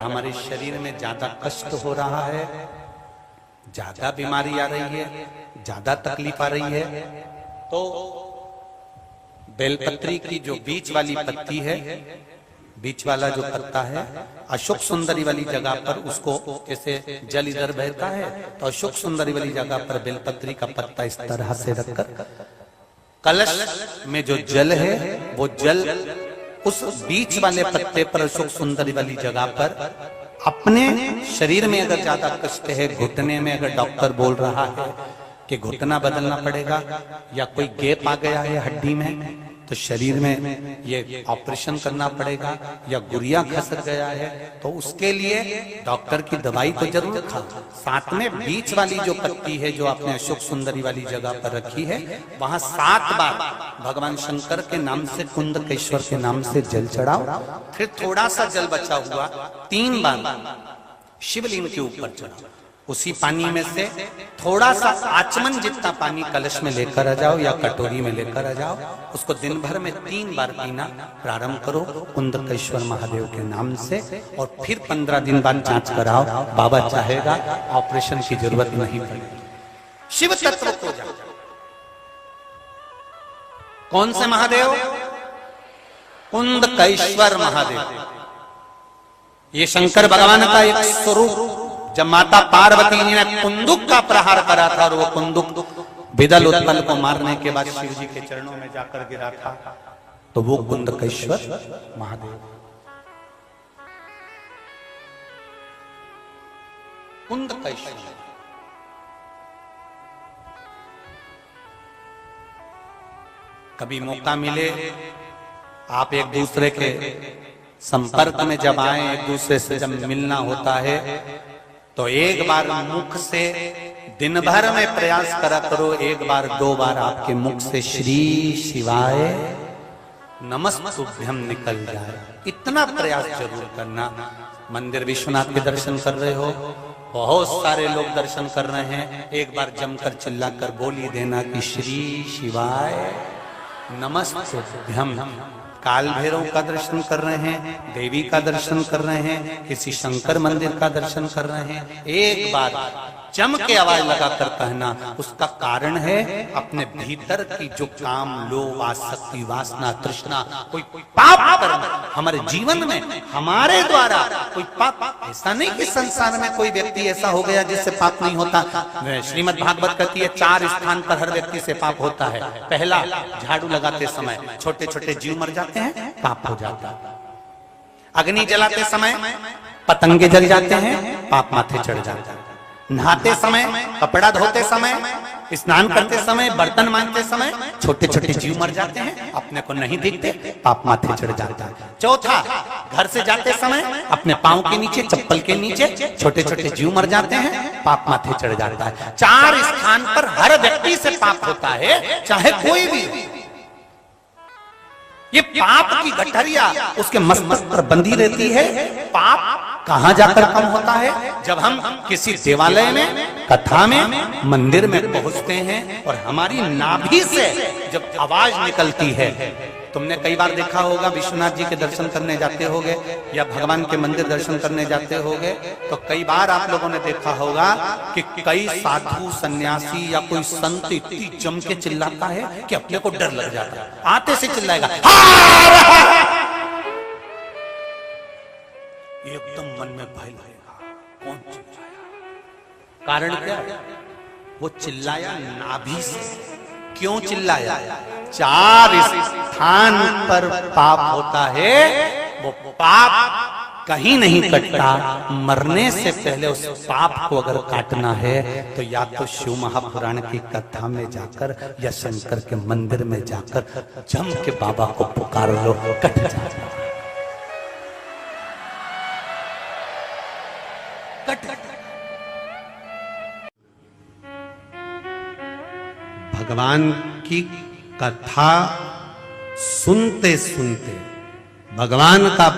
हमारे शरीर में ज्यादा कष्ट हो रहा है, ज्यादा बीमारी आ रही है, ज्यादा तकलीफ आ रही है, तो बेलपत्री की जो बीच वाली पत्ती है, बीच वाला जो पत्ता है, अशोक सुंदरी वाली जगह पर उसको, जैसे जल इधर बहता है तो अशोक सुंदरी वाली जगह पर बेलपत्री का पत्ता इस तरह से रखकर कलश में जो जल है वो जल उस बीच वाले पत्ते पर, अशोक सुंदरी वाली जगह पर अपने शरीर में अगर ज्यादा कष्ट है, घुटने में अगर डॉक्टर बोल रहा है कि घुटना बदलना पड़ेगा या कोई गैप आ गया है हड्डी में तो शरीर में ये ऑपरेशन करना पड़ेगा या गुरिया खसक गया है तो उसके लिए डॉक्टर की दवाई तो जरूर खा, साथ में बीच वाली जो पत्ती है जो आपने अशोक सुंदरी वाली जगह पर रखी है वहां 7 बार भगवान शंकर के नाम से, कुंदकेश्वर के नाम से जल चढ़ाओ, फिर थोड़ा सा जल बचा हुआ 3 बार शिवलिंग के ऊपर चढ़ाओ, उसी पानी में से थोड़ा सा आचमन जितना पानी कलश में लेकर आ जाओ या कटोरी में लेकर आ जाओ, उसको दिन भर में 3 बार पीना प्रारंभ करो कुंदकेश्वर महादेव के नाम से, और फिर 15 दिन बाद जांच कराओ, बाबा चाहेगा ऑपरेशन की जरूरत नहीं पड़ेगी। शिव तत्व को जाओ। कौन से महादेव? कुंदकेश्वर महादेव। ये शंकर भगवान का एक स्वरूप, जब माता पार्वती जी ने कुंदुक का प्रहार करा था और वो कुंदुक बिदल उत्पल को मारने के बाद शिव जी के चरणों में जाकर गिरा था, तो वो कुंदकेश्वर महादेव। कुंदकेश्वर कभी मौका मिले आप एक दूसरे के संपर्क में जब आए, एक दूसरे से जब मिलना होता है तो एक बार मुख से दिन भर में प्रयास करा करो, 1 बार 2 बार आपके मुख से श्री शिवाय नमस्तुभ्यम निकल जाए, इतना प्रयास जरूर करना। मंदिर विश्वनाथ के दर्शन कर रहे हो, बहुत सारे लोग दर्शन कर रहे हैं, एक बार जमकर चिल्लाकर बोली देना कि श्री शिवाय नमस्तुभ्यम। काल भैरव का दर्शन कर रहे हैं, देवी का दर्शन कर रहे हैं, किसी शंकर मंदिर का दर्शन कर रहे हैं, एक बार जम के आवाज लगाकर कहना। उसका कारण है अपने भीतर की जो काम, लोभ, आसक्ति, वासना, तृष्णा, कोई पाप करना हमारे जीवन में हमारे द्वारा कोई पाप। ऐसा नहीं कि संसार में कोई व्यक्ति ऐसा हो गया जिससे पाप नहीं होता। श्रीमद् भागवत कहती है 4 स्थान पर हर व्यक्ति से पाप होता है। पहला, झाड़ू लगाते समय छोटे छोटे जीव मर जाते हैं, पाप हो जाता है। अग्नि जलाते समय पतंगे जल जाते हैं, पाप माथे चढ़ जाता है। नहाते समय, कपड़ा धोते समय, स्नान करते समय, बर्तन मांजते समय छोटे छोटे जीव मर जाते हैं, अपने को नहीं दिखते, पाप माथे चढ़ जाता है। चौथा, घर से जाते समय अपने पांव के नीचे, चप्पल के नीचे छोटे छोटे जीव मर जाते हैं, पाप माथे चढ़ जाता है। 4 स्थान पर हर व्यक्ति से पाप होता है, चाहे कोई भी। ये पाप की गठरिया उसके मस्तक पर बंधी रहती है। पाप कहां जाकर कम होता है? जब हम किसी देवालय में, कथा में, मंदिर में पहुंचते हैं और हमारी नाभि से जब आवाज निकलती है। तुमने कई बार देखा होगा, विश्वनाथ जी के दर्शन करने जाते होगे या भगवान के मंदिर दर्शन करने जाते होगे तो कई बार आप लोगों ने देखा होगा कि कई साधु, सन्यासी या कोई संत इतनी जम के चिल्लाता है कि अपने को डर लग जाता है। आते से चिल्लाएगा, एकदम मन में भय लगेगा, कौन चिल्लाया? कारण क्या है? वो चिल्लाया नाभि से। क्यों चिल्लाया? 4 स्थान पर पाप होता है, वो पाप कहीं नहीं कटता। मरने से पहले उस पाप को अगर काटना है तो या तो शिव महापुराण की कथा में जाकर या शंकर के मंदिर में जाकर जम के बाबा को पुकार लो, कट जाता। भगवान की कथा सुनते सुनते, भगवान का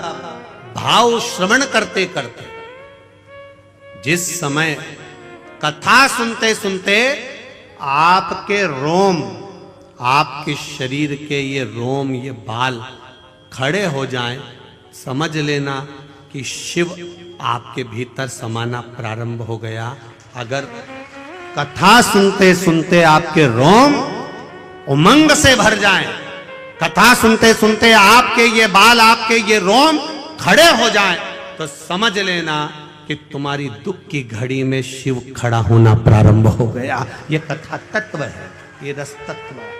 भाव श्रवण करते करते, जिस समय कथा सुनते सुनते आपके रोम, आपके शरीर के ये रोम, ये बाल खड़े हो जाएं, समझ लेना कि शिव आपके भीतर समाना प्रारंभ हो गया। अगर कथा सुनते सुनते आपके रोम उमंग से भर जाएं, कथा सुनते सुनते आपके ये बाल, आपके ये रोम खड़े हो जाएं, तो समझ लेना कि तुम्हारी दुख की घड़ी में शिव खड़ा होना प्रारंभ हो गया। ये कथा तत्व है, ये रस तत्व है,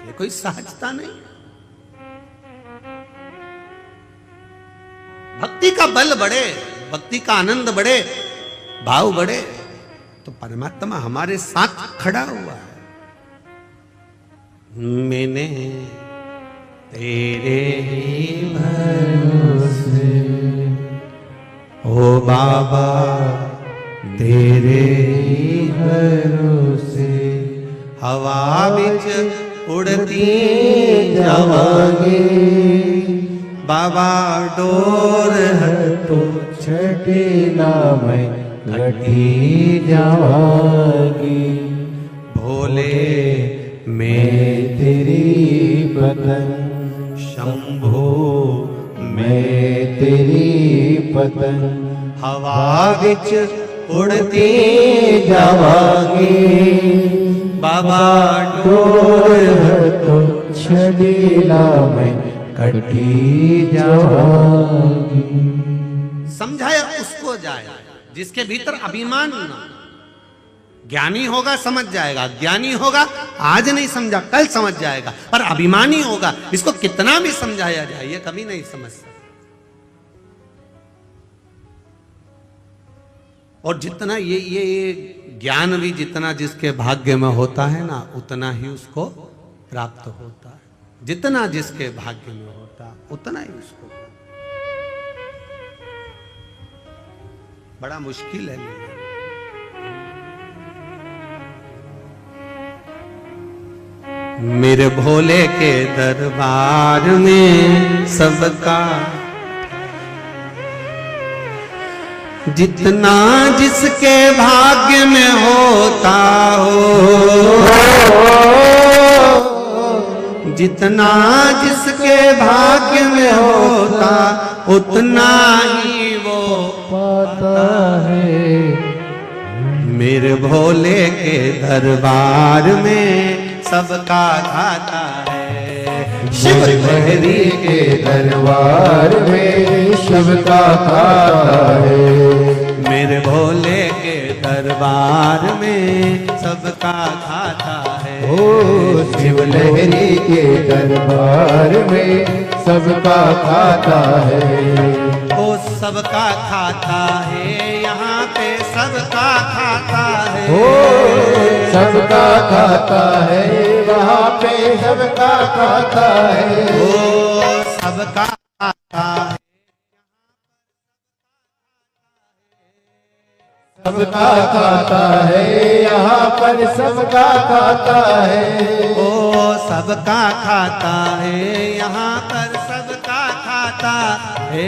ये कोई सहजता नहीं। भक्ति का बल बढ़े, भक्ति का आनंद बढ़े, भाव बढ़े, तो परमात्मा हमारे साथ खड़ा हुआ है। मैंने तेरे ही भरोसे, ओ बाबा तेरे ही भरोसे, हवा बिच उड़ती जावांगे, बाबा डोर हटो छठीला मैं कटी जावांगी, भोले मैं तेरी पतन, शंभो मैं तेरी पतन, हवा बिच उड़ती जावांगी, बाबा डोर हटो छठीला मैं कटी जावांगी। समझाया उसको जाए जिसके भीतर अभिमान ना। ज्ञानी होगा समझ जाएगा, ज्ञानी होगा आज नहीं समझा कल समझ जाएगा, पर अभिमानी होगा इसको कितना भी समझाया जाए ये कभी नहीं समझ सकता। और जितना ये ज्ञान भी जितना जिसके भाग्य में होता है ना, उतना ही उसको प्राप्त होता है। जितना जिसके भाग्य में होता उतना ही उसको। बड़ा मुश्किल है लेना। मेरे भोले के दरबार में सबका जितना जिसके भाग्य में होता हो, जितना जिसके भाग्य में होता उतना ही वो पाता है। मेरे भोले के दरबार में सबका खाता है। शिव लहरी के दरबार में सबका खाता है। मेरे भोले के दरबार में सबका खाता है। ओ शिव लहरी के दरबार में सबका खाता है। ओ सबका खाता है, यहाँ पे सबका खाता है। ओ सबका खाता है, वहाँ पे सबका खाता है। ओ सबका खाता है, सबका खाता है, यहाँ पर सबका खाता है। ओ सबका खाता है, यहाँ पर सबका खाता है।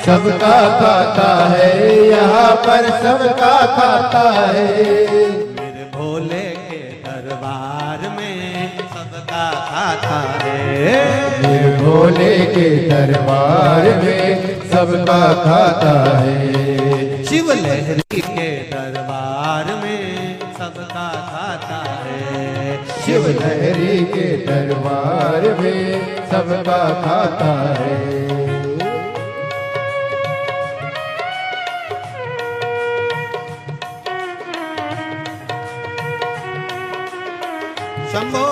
सबका खाता है, यहाँ पर सबका खाता है। मेरे भोले के दरबार में सबका खाता है। मेरे भोले के दरबार में सबका खाता है। शिव लहरी के दरबार में सबका खाता है। शिव लहरी के दरबार में सबका खाता है। शंभो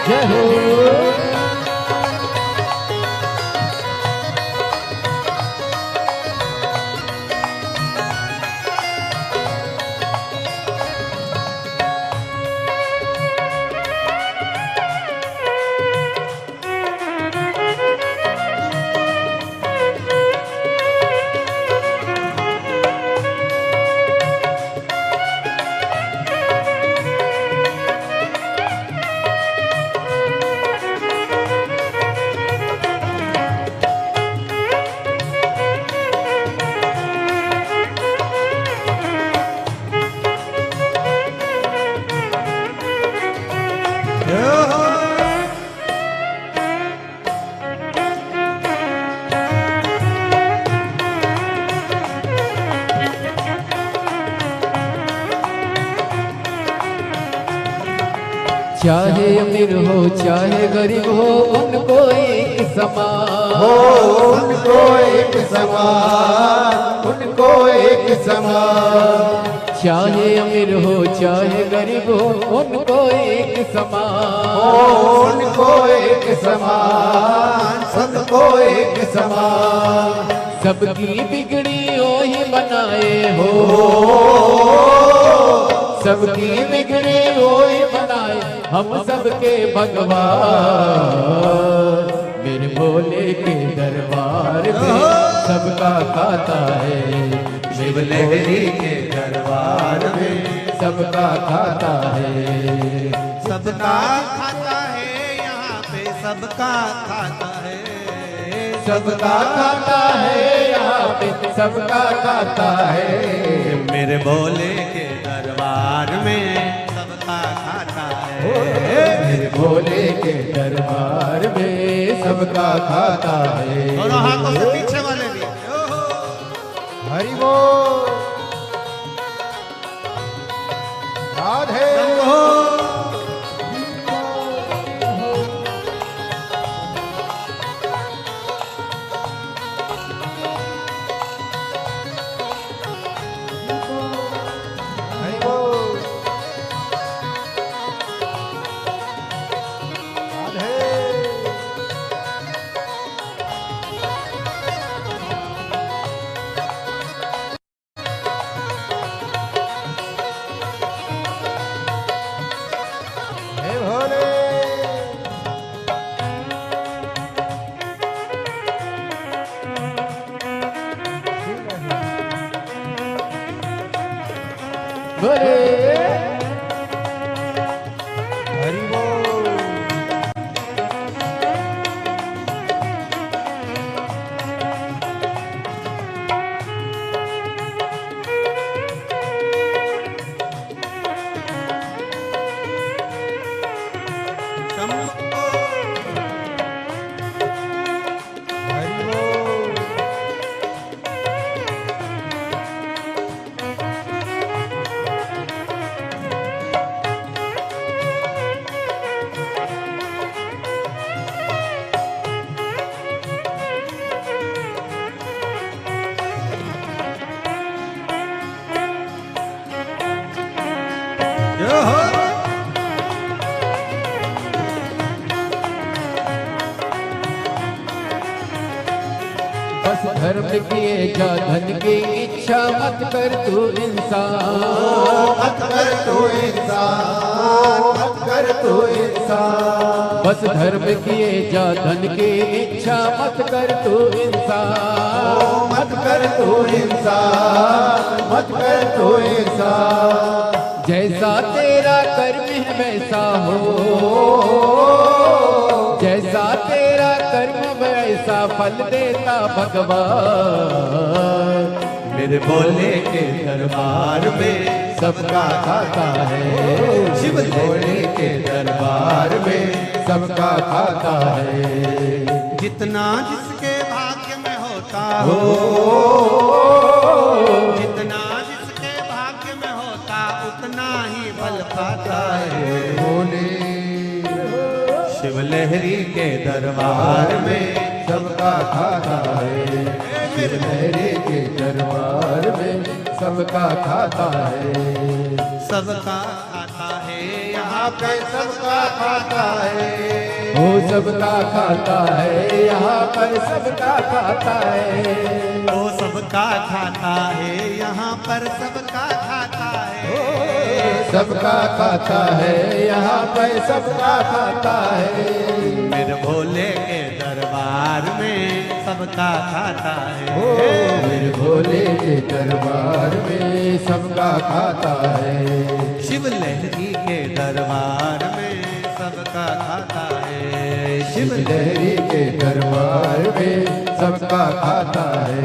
जय हो। चाहे अमीर हो चाहे गरीब हो उनको एक समान हो उनको एक समान, उनको एक समान। चाहे अमीर हो चाहे गरीब हो उनको एक समान हो उनको एक समान, सबको एक समान। सबकी बिगड़ी ओ ही बनाए हो, सबकी बिगड़ी ओ ही बनाए हम सबके भगवान। मेरे भोले के दरबार में सबका खाता है, शिव लहरी के दरबार में सबका खाता है। सबका खाता है, यहाँ पे सबका खाता है, सबका खाता है, यहाँ पे सबका खाता है। मेरे भोले के दरबार में सबका खाता है। मेरे भोले के दरबार में सबका खाता है। दोनों हाथों से पीछे वाले भी। हरि बोल राधे हरि बोल राधे। हे भोले भोले हरि बोल हरि बोल जो हो बस धर्म किए जा धन की इच्छा मत कर तू इंसान। मत कर तू इंसान, मत कर तू इंसान। बस धर्म किए जा धन की इच्छा मत कर तू इंसान। मत कर तू इंसान, मत कर तू इंसान। जैसा तेरा कर्म है वैसा हो, जैसा तेरा कर्म वैसा फल देता भगवान। मेरे भोले के दरबार में सबका खाता है, शिव भोले के दरबार में सबका खाता है। जितना जिसके भाग्य में होता हो, जितना जिसके भाग्य में होता उतना ही फल पाता है। भोले शिव लहरी के दरबार में सबका खाता है, शिव लहरी के दरबार में सबका खाता है। सबका खाता है, है, यहाँ पे सबका खाता है। वो सबका खाता है, यहाँ पर सबका खाता है। वो सबका खाता है, यहाँ पर सबका खाता है। सबका खाता है, यहाँ पर सबका खाता है। मेरे भोले के दरबार में सबका खाता है। मेरे भोले के दरबार में सबका खाता है। शिव लहरी के दरबार में सबका खाता है। शिव लहरी के दरबार में सबका खाता है।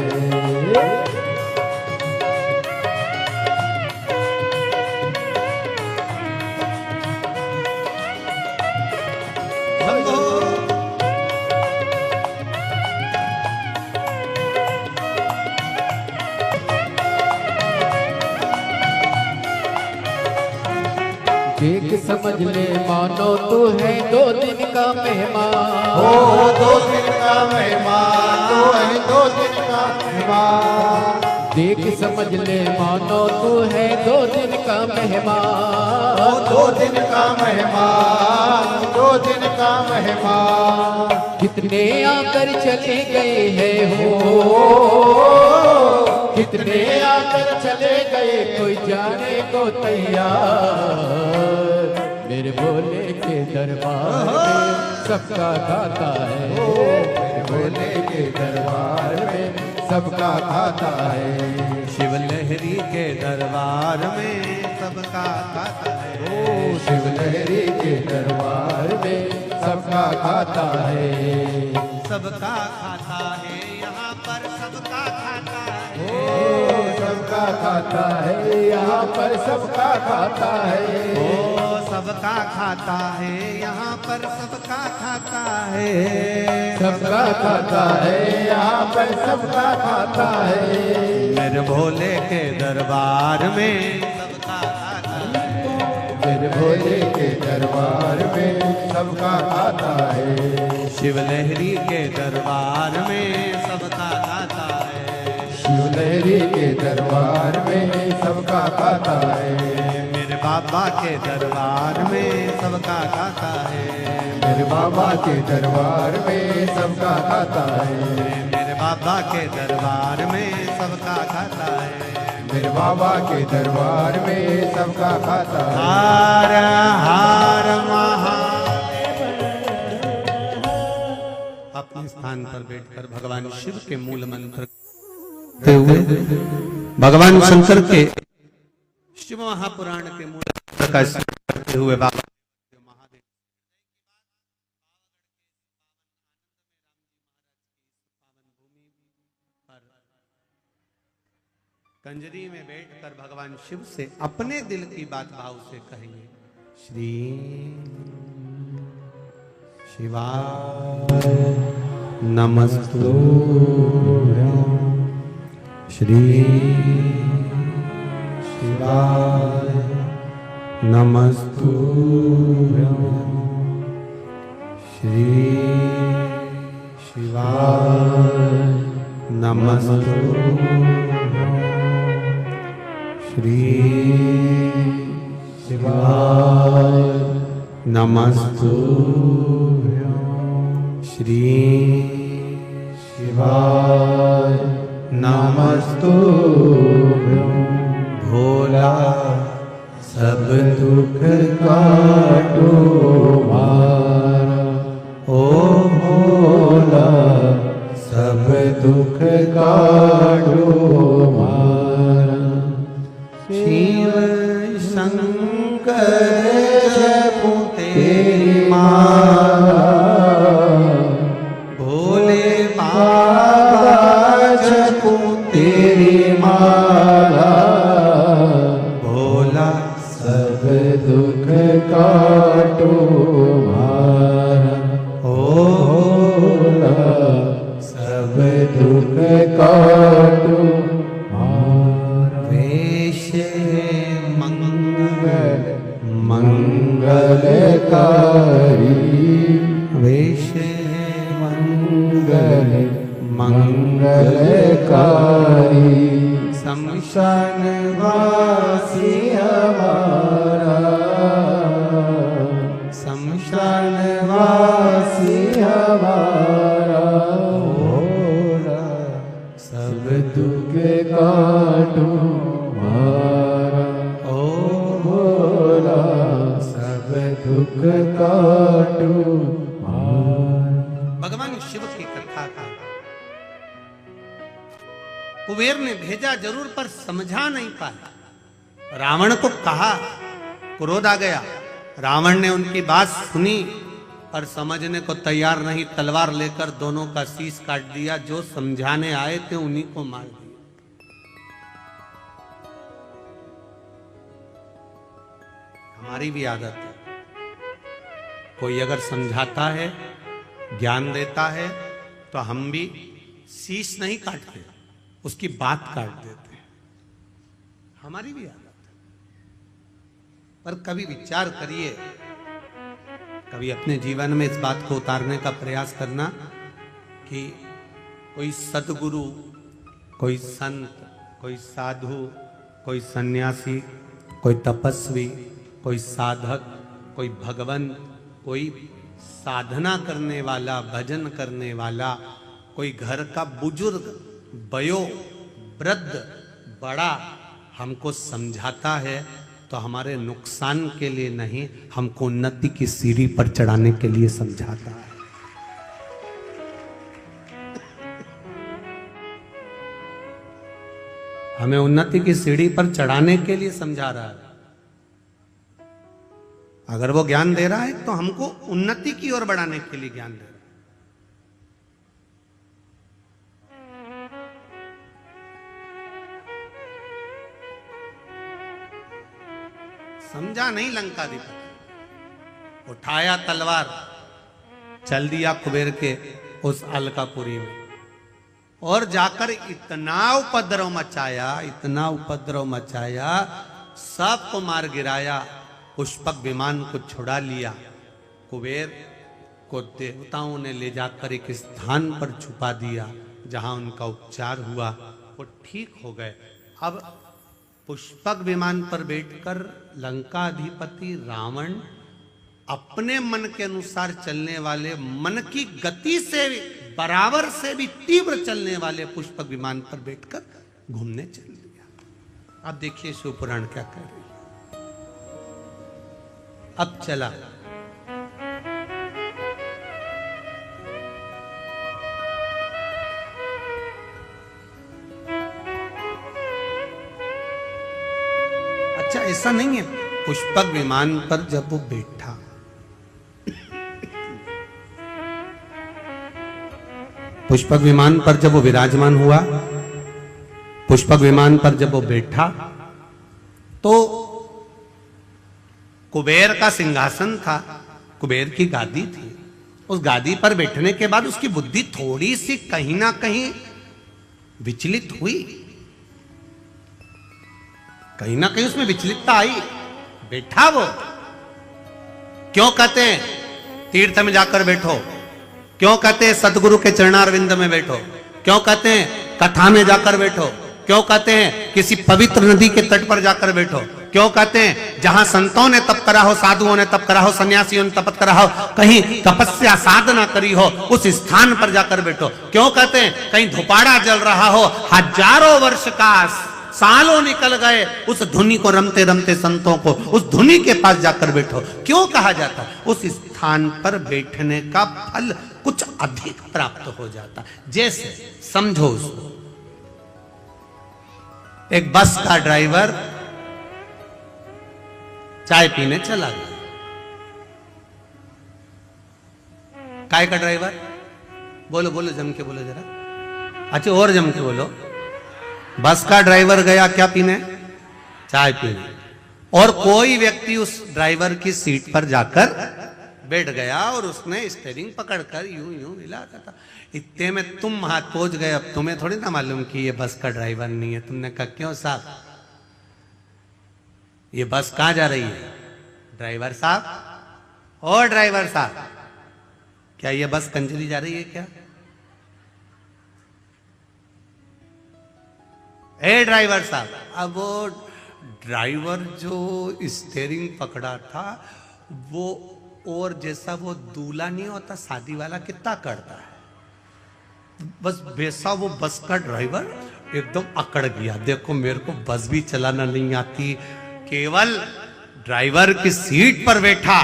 देख समझ ले मानो तू है 2 दिन का मेहमान। ओ 2 दिन का मेहमान, तू है 2 दिन का मेहमान। देख समझ ले मानो तू है 2 दिन का मेहमान। ओ 2 दिन का मेहमान, 2 दिन का मेहमान। कितने आकर चले गए हैं हो, कितने आकर चले गए कोई जाने को तैयार। मेरे भोले के दरबार में सबका खाता है। मेरे भोले के दरबार में सबका खाता है। शिव लहरी के दरबार में सबका खाता है। शिव लहरी के दरबार में सबका खाता है। सबका खाता है, यहाँ पर सबका खाता है। सबका खाता है, यहाँ पर सबका खाता है। ओ सबका खाता है, यहाँ पर सबका खाता है। सबका खाता है, यहाँ पर सबका खाता है। मेरे भोले के दरबार में सबका खाता है। मेरे भोले के दरबार में सबका खाता है। शिव लहरी के दरबार में सबका खाता है। शिव लहरी के दरबार में सबका खाता है। मेरे बाबा के दरबार में सबका खाता है। मेरे बाबा के दरबार में सबका खाता है। मेरे बाबा के दरबार में सबका खाता है। मेरे बाबा के दरबार में सबका खाता है। हार हार महा। अपने स्थान पर बैठकर भगवान शिव के मूल मंत्र हुए भगवान शंकर के शिव महापुराण के मूल मंत्र का स्मरण करते हुए बाबा कंजरी में बैठकर भगवान शिव से अपने दिल की बात भाव से कहेंगे। श्री शिवाय नमस्तु। श्री शिवाय नमस्तु। श्री शिवाय नमस्तु। श्री शिवाय नमस्तु। श्री शिवाय नमस्तु। भोला सब दुख काटो मारा। ओ भोला सब दुख काटो मारा। शिव शंकर जपू तेरी माला। भोले बाबा जपू तेरी माला। भोला सब दुख काटो मारा। ओ भोला सब दुख काटो मारा। वेश मंगल मंगलकारी वेश मंगल मंगलकारी। शमशान वासी हमारा कुबेर ने भेजा जरूर पर समझा नहीं पाया। रावण को कहा, क्रोध आ गया। रावण ने उनकी बात सुनी पर समझने को तैयार नहीं, तलवार लेकर दोनों का शीश काट दिया। जो समझाने आए थे उन्हीं को मार दिया। हमारी भी आदत है, कोई अगर समझाता है, ज्ञान देता है, तो हम भी शीश नहीं काटते, उसकी बात काट देते हैं। हमारी भी आदत है। पर कभी विचार करिए, कभी अपने जीवन में इस बात को उतारने का प्रयास करना कि कोई सद्गुरु, कोई संत, कोई साधु, कोई सन्यासी, कोई तपस्वी, कोई साधक, कोई भगवान, कोई साधना करने वाला, भजन करने वाला, कोई घर का बुजुर्ग, बयो, वृद्ध, बड़ा हमको समझाता है तो हमारे नुकसान के लिए नहीं, हमको उन्नति की सीढ़ी पर चढ़ाने के लिए समझाता है। हमें उन्नति की सीढ़ी पर चढ़ाने के लिए समझा रहा है। अगर वो ज्ञान दे रहा है तो हमको उन्नति की ओर बढ़ाने के लिए ज्ञान दे रहा है। समझा नहीं लंकाधिपति, उठाया तलवार, चल दिया कुबेर के उस अलकापुरी में और जाकर इतना उपद्रव मचाया, इतना उपद्रव मचाया, सबको मार गिराया, पुष्पक विमान को छुड़ा लिया। कुबेर को देवताओं ने ले जाकर एक स्थान पर छुपा दिया जहां उनका उपचार हुआ, वो ठीक हो गए। अब पुष्पक विमान पर बैठकर लंकाधिपति रावण अपने मन के अनुसार चलने वाले, मन की गति से बराबर से भी तीव्र चलने वाले पुष्पक विमान पर बैठकर घूमने चल दिया। अब देखिए शिव पुराण क्या कह रही है। अब चला अच्छा, ऐसा नहीं है। पुष्पक विमान पर जब वो बैठा, पुष्पक विमान पर जब वो विराजमान हुआ, पुष्पक विमान पर जब वो बैठा, तो कुबेर का सिंहासन था, कुबेर की गादी थी। उस गादी पर बैठने के बाद उसकी बुद्धि थोड़ी सी कहीं ना कहीं विचलित हुई, कहीं ना कहीं उसमें विचलितता आई। बैठा वो, क्यों कहते हैं तीर्थ में जाकर बैठो, क्यों कहते हैं सदगुरु के चरणारविंद में बैठो, क्यों कहते हैं कथा में जाकर बैठो, क्यों कहते हैं किसी पवित्र नदी के तट पर जाकर बैठो, क्यों कहते हैं जहां संतों ने तप करा हो, साधुओं ने तप करा हो, सन्यासियों ने तप करा हो, कहीं तपस्या साधना करी हो, उस स्थान पर जाकर बैठो। क्यों कहते हैं कहीं धुपाड़ा जल रहा हो, हजारों वर्ष का, सालों निकल गए, उस धुनी को रमते रमते संतों को उस धुनी के पास जाकर बैठो। क्यों कहा जाता? उस स्थान पर बैठने का फल कुछ अधिक प्राप्त हो जाता। जैसे समझो उसको, एक बस का ड्राइवर चाय पीने चला गया। काय का ड्राइवर? बोलो बोलो, जम के बोलो जरा। अच्छा, और जम के बोलो। बस का ड्राइवर गया क्या पीने? चाय पीने। और कोई व्यक्ति उस ड्राइवर की सीट पर जाकर बैठ गया और उसने स्टीयरिंग पकड़कर यूं यूं हिला रहा था। इतने में तुम वहां पहुंच गए। अब तुम्हें थोड़ी ना मालूम कि ये बस का ड्राइवर नहीं है। तुमने कहा क्यों साहब, ये बस कहां जा रही है? ड्राइवर साहब, और ड्राइवर साहब, क्या ये बस कंजरी जा रही है क्या? ए ड्राइवर साहब। अब वो ड्राइवर जो स्टीयरिंग पकड़ा था वो, और जैसा वो दूल्हा नहीं होता शादी वाला कितना करता है, बस वैसा वो बस का ड्राइवर एकदम अकड़ गया। देखो मेरे को बस भी चलाना नहीं आती, केवल ड्राइवर की सीट पर बैठा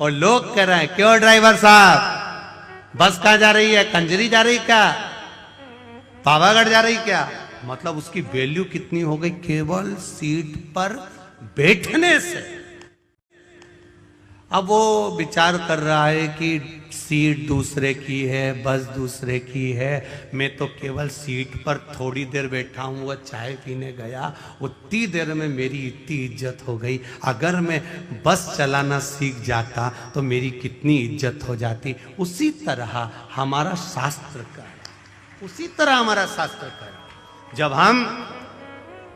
और लोग कह रहे हैं क्यों ड्राइवर साहब, बस कहां जा रही है? कंजरी जा रही क्या? पावागढ़ जा रही क्या? मतलब उसकी वैल्यू कितनी हो गई केवल सीट पर बैठने से। अब वो विचार कर रहा है कि सीट दूसरे की है, बस दूसरे की है, मैं तो केवल सीट पर थोड़ी देर बैठा हूँ, वो चाय पीने गया, उतनी देर में मेरी इतनी इज्जत हो गई। अगर मैं बस चलाना सीख जाता तो मेरी कितनी इज्जत हो जाती। उसी तरह हमारा शास्त्र का है, उसी तरह हमारा शास्त्र का है। जब हम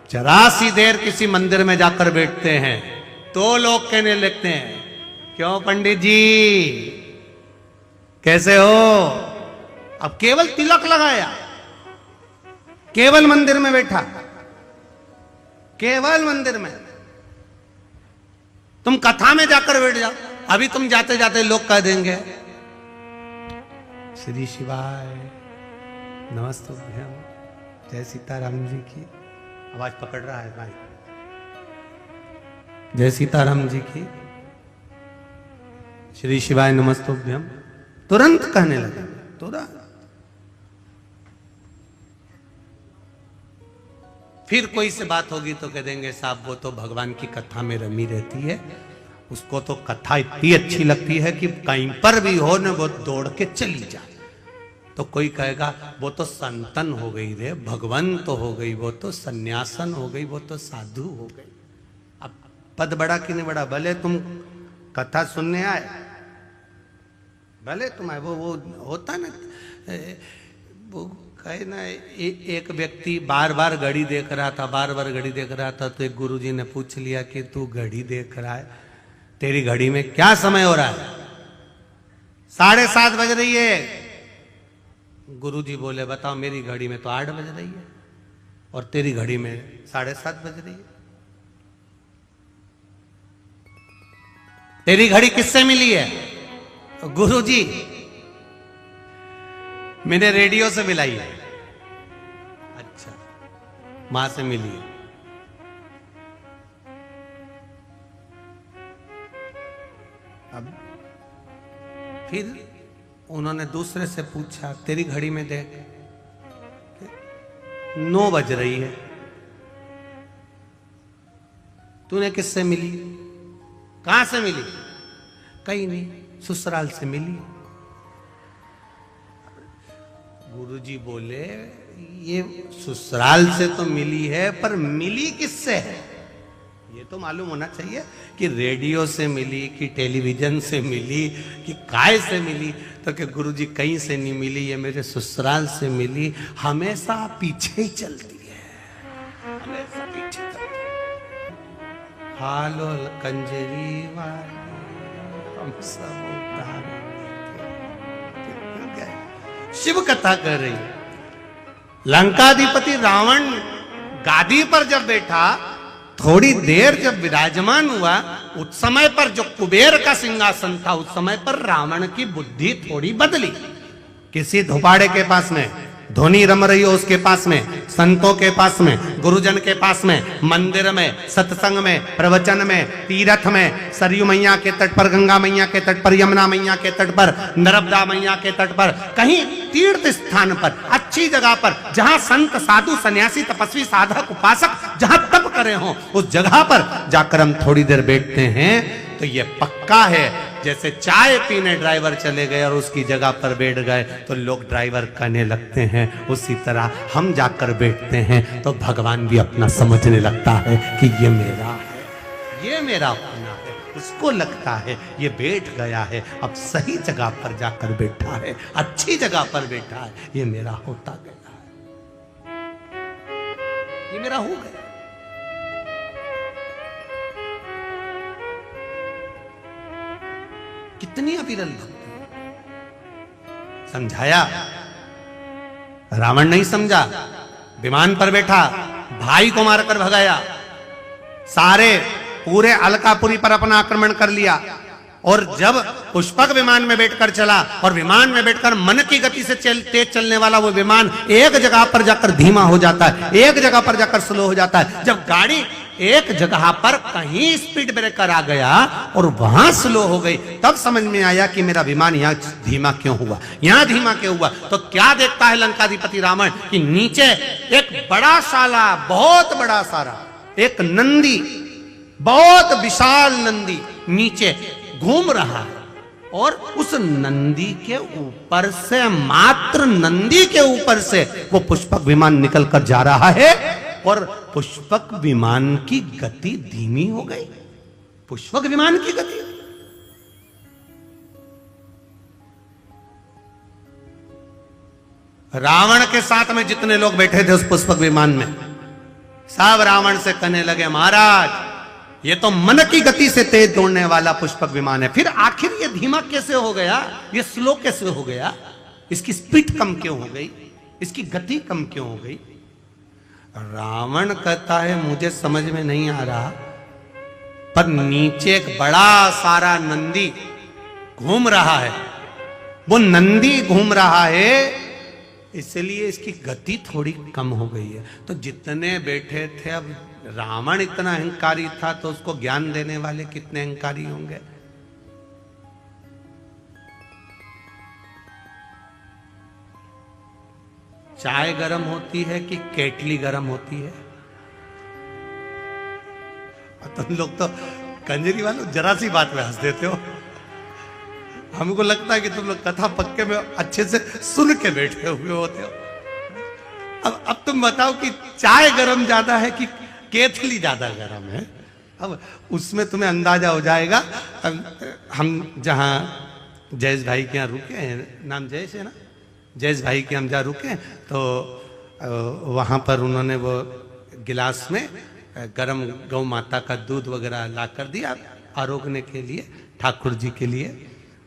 जरा सी देर किसी मंदिर में जाकर बैठते हैं तो लोग कहने लगते हैं, क्यों पंडित जी कैसे हो? अब केवल तिलक लगाया, केवल मंदिर में बैठा, केवल मंदिर में। तुम कथा में जाकर बैठ जाओ, अभी तुम जाते जाते लोग कह देंगे श्री शिवाय नमस्तुभ्यं, जय सीताराम जी की। आवाज पकड़ रहा है भाई, जय सीताराम जी की, श्री शिवाय नमस्तुभ्यम, तुरंत कहने लगे, तुरंत। फिर कोई से बात होगी तो कह देंगे साहब वो तो भगवान की कथा में रमी रहती है, उसको तो कथा इतनी अच्छी लगती है कि कहीं पर भी हो न वो दौड़ के चली जाए। तो कोई कहेगा वो तो संतन हो गई रे, भगवान तो हो गई, वो तो सन्यासन हो गई, वो तो साधु हो गई। अब पद बड़ा कि नहीं बड़ा, भले तुम कथा सुनने आए, भले तुम आए, वो होता ना, वो कहे ना, एक व्यक्ति बार बार घड़ी देख रहा था, बार बार घड़ी देख रहा था, तो एक गुरुजी ने पूछ लिया कि तू घड़ी देख रहा है, तेरी घड़ी में क्या समय हो रहा है? 7:30 बज रही है। गुरुजी बोले बताओ, मेरी घड़ी में तो 8 बज रही है और तेरी घड़ी में 7:30 बज रही है। तेरी घड़ी किससे मिली है? गुरुजी मैंने रेडियो से मिलाई है। अच्छा, मां से मिली है। अब फिर उन्होंने दूसरे से पूछा, तेरी घड़ी में देख 9 बज रही है, तूने किससे मिली? कहां से मिली? कहीं नहीं, ससुराल से मिली। गुरुजी बोले ये ससुराल से तो मिली है, पर मिली किससे है ये तो मालूम होना चाहिए कि रेडियो से मिली कि टेलीविजन से मिली कि काय से मिली। तो कि गुरुजी कहीं से नहीं मिली, ये मेरे ससुराल से मिली। हमेशा पीछे ही चलती है, हमेशा पीछे चलती है। हालो कंजरी वाली हम सब उतार गए। शिव कथा कर रही है। लंकाधिपति रावण गादी पर जब बैठा, थोड़ी देर जब विराजमान हुआ, उस समय पर जो कुबेर का सिंहासन था, उस समय पर रावण की बुद्धि थोड़ी बदली। किसी धोपाड़े के पास में धोनी रम रही हो, उसके पास में, संतों के पास में, गुरुजन के पास में, मंदिर में, सत्संग में, प्रवचन में, तीर्थ में, सरयू मैया के तट पर, गंगा मैया के तट पर, यमुना मैया के तट पर, नर्मदा मैया के तट पर, कहीं तीर्थ स्थान पर, अच्छी जगह पर, जहां संत साधु सन्यासी तपस्वी साधक उपासक जहां तप करे हो, उस जगह पर जाकर हम थोड़ी देर बैठते हैं तो ये पक्का है। जैसे चाय पीने ड्राइवर चले गए और उसकी जगह पर बैठ गए तो लोग ड्राइवर कहने लगते हैं, उसी तरह हम जाकर बैठते हैं तो भगवान भी अपना समझने लगता है कि ये मेरा है, ये मेरा अपना है। उसको लगता है ये बैठ गया है, अब सही जगह पर जाकर बैठा है, अच्छी जगह पर बैठा है, ये मेरा होता गया है, ये मेरा हो गया। कितनी अविरल भक्ति। समझाया, रावण नहीं समझा, विमान पर बैठा, भाई को मारकर भगाया, सारे पूरे अलकापुरी पर अपना आक्रमण कर लिया। और जब पुष्पक विमान में बैठकर चला और विमान में बैठकर मन की गति से तेज चलने वाला वो विमान एक जगह पर जाकर धीमा हो जाता है, एक जगह पर जाकर स्लो हो जाता है। जब गाड़ी एक जगह पर कहीं स्पीड ब्रेकर आ गया और वहां स्लो हो गई, तब समझ में आया कि मेरा विमान यहां धीमा क्यों हुआ, यहां धीमा क्यों हुआ। तो क्या देखता है लंकाधिपति रावण कि नीचे एक बड़ा साला, बहुत बड़ा सारा एक नंदी, बहुत विशाल नंदी नीचे घूम रहा है और उस नंदी के ऊपर से, मात्र नंदी के ऊपर से वो पुष्पक विमान निकल कर जा रहा है और पुष्पक विमान की गति धीमी हो गई। पुष्पक विमान की गति, रावण के साथ में जितने लोग बैठे थे उस पुष्पक विमान में, सब रावण से कहने लगे, महाराज ये तो मन की गति से तेज दौड़ने वाला पुष्पक विमान है, फिर आखिर ये धीमा कैसे हो गया, ये स्लो कैसे हो गया, इसकी स्पीड कम क्यों हो गई, इसकी गति कम क्यों हो गई। रावण कहता है मुझे समझ में नहीं आ रहा, पर नीचे एक बड़ा सारा नंदी घूम रहा है, वो नंदी घूम रहा है इसलिए इसकी गति थोड़ी कम हो गई है। तो जितने बैठे थे, अब रावण इतना अहंकारी था तो उसको ज्ञान देने वाले कितने अहंकारी होंगे। चाय गरम होती है कि केटली गरम होती है? तुम लोग तो कंजरी वालों जरा सी बात में हंस देते हो। हमको लगता है कि तुम लोग कथा पक्के में अच्छे से सुन के बैठे हुए होते हो। अब तुम बताओ कि चाय गरम ज्यादा है कि केतली ज्यादा गरम है। अब उसमें तुम्हें अंदाजा हो जाएगा। हम जहाँ जयेश भाई के यहाँ रुके हैं, नाम जयेश है ना, जयेश भाई के हम जहाँ रुके तो वहाँ पर उन्होंने वो गिलास में गरम गौ माता का दूध वगैरह ला कर दिया आरोगने के लिए, ठाकुर जी के लिए।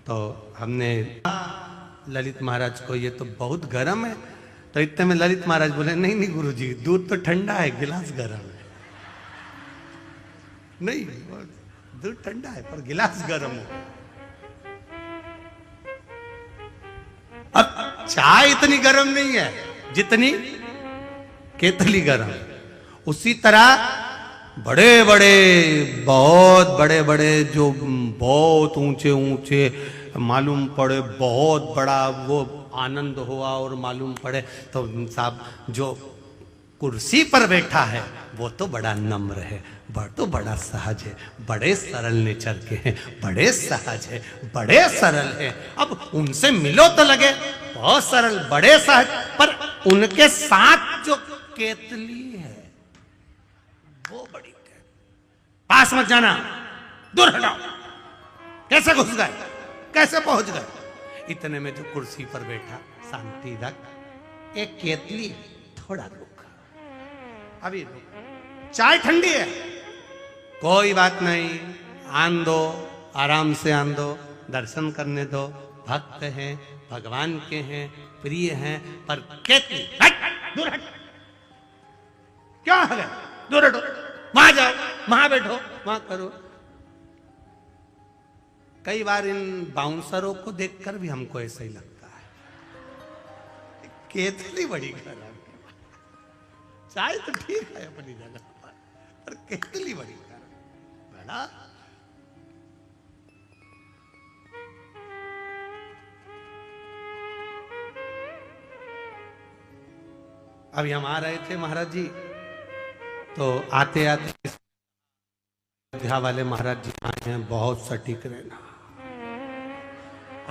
तो हमने ललित महाराज को ये तो बहुत गर्म है, तो इतने में ललित महाराज बोले नहीं नहीं गुरुजी, दूध तो ठंडा है, गिलास गर्म है। नहीं, दूध ठंडा है पर गिलास गर्म है। अब चाय इतनी गर्म नहीं है जितनी केतली गर्म है। उसी तरह बड़े बड़े, बहुत बड़े बड़े, जो बहुत ऊंचे ऊंचे मालूम पड़े, बहुत बड़ा वो आनंद हुआ और मालूम पड़े, तो साहब जो कुर्सी पर बैठा है वो तो बड़ा नम्र है, तो बड़ा सहज है, बड़े सरल नेचर के हैं, बड़े सहज है, बड़े सरल है। अब उनसे मिलो तो लगे बहुत सरल, बड़े सहज, पर उनके साथ जो केतली है वो बड़ी है। पास मत जाना, दूर हटाओ। कैसे घुस गए, कैसे पहुंच गए? इतने में जो कुर्सी पर बैठा, शांति रख, एक केतली थोड़ा रुक, अभी रुक, चाय ठंडी है, कोई बात नहीं, आन दो, आराम से आन दो, दर्शन करने दो, भक्त हैं, भगवान के हैं, प्रिय हैं, पर केतली हट, दूर हट, क्या है, दूर हटो, वहां जाओ, वहां बैठो, वहां करो। कई बार इन बाउंसरों को देखकर भी हमको ऐसा ही लगता है, केतली बड़ी खराब, चाय तो ठीक है अपनी जगह पर केतली बड़ी खराब, बड़ा। अभी हम आ रहे थे महाराज जी, तो आते आते अयोध्या वाले महाराज जी आए हैं, बहुत सटीक रहना।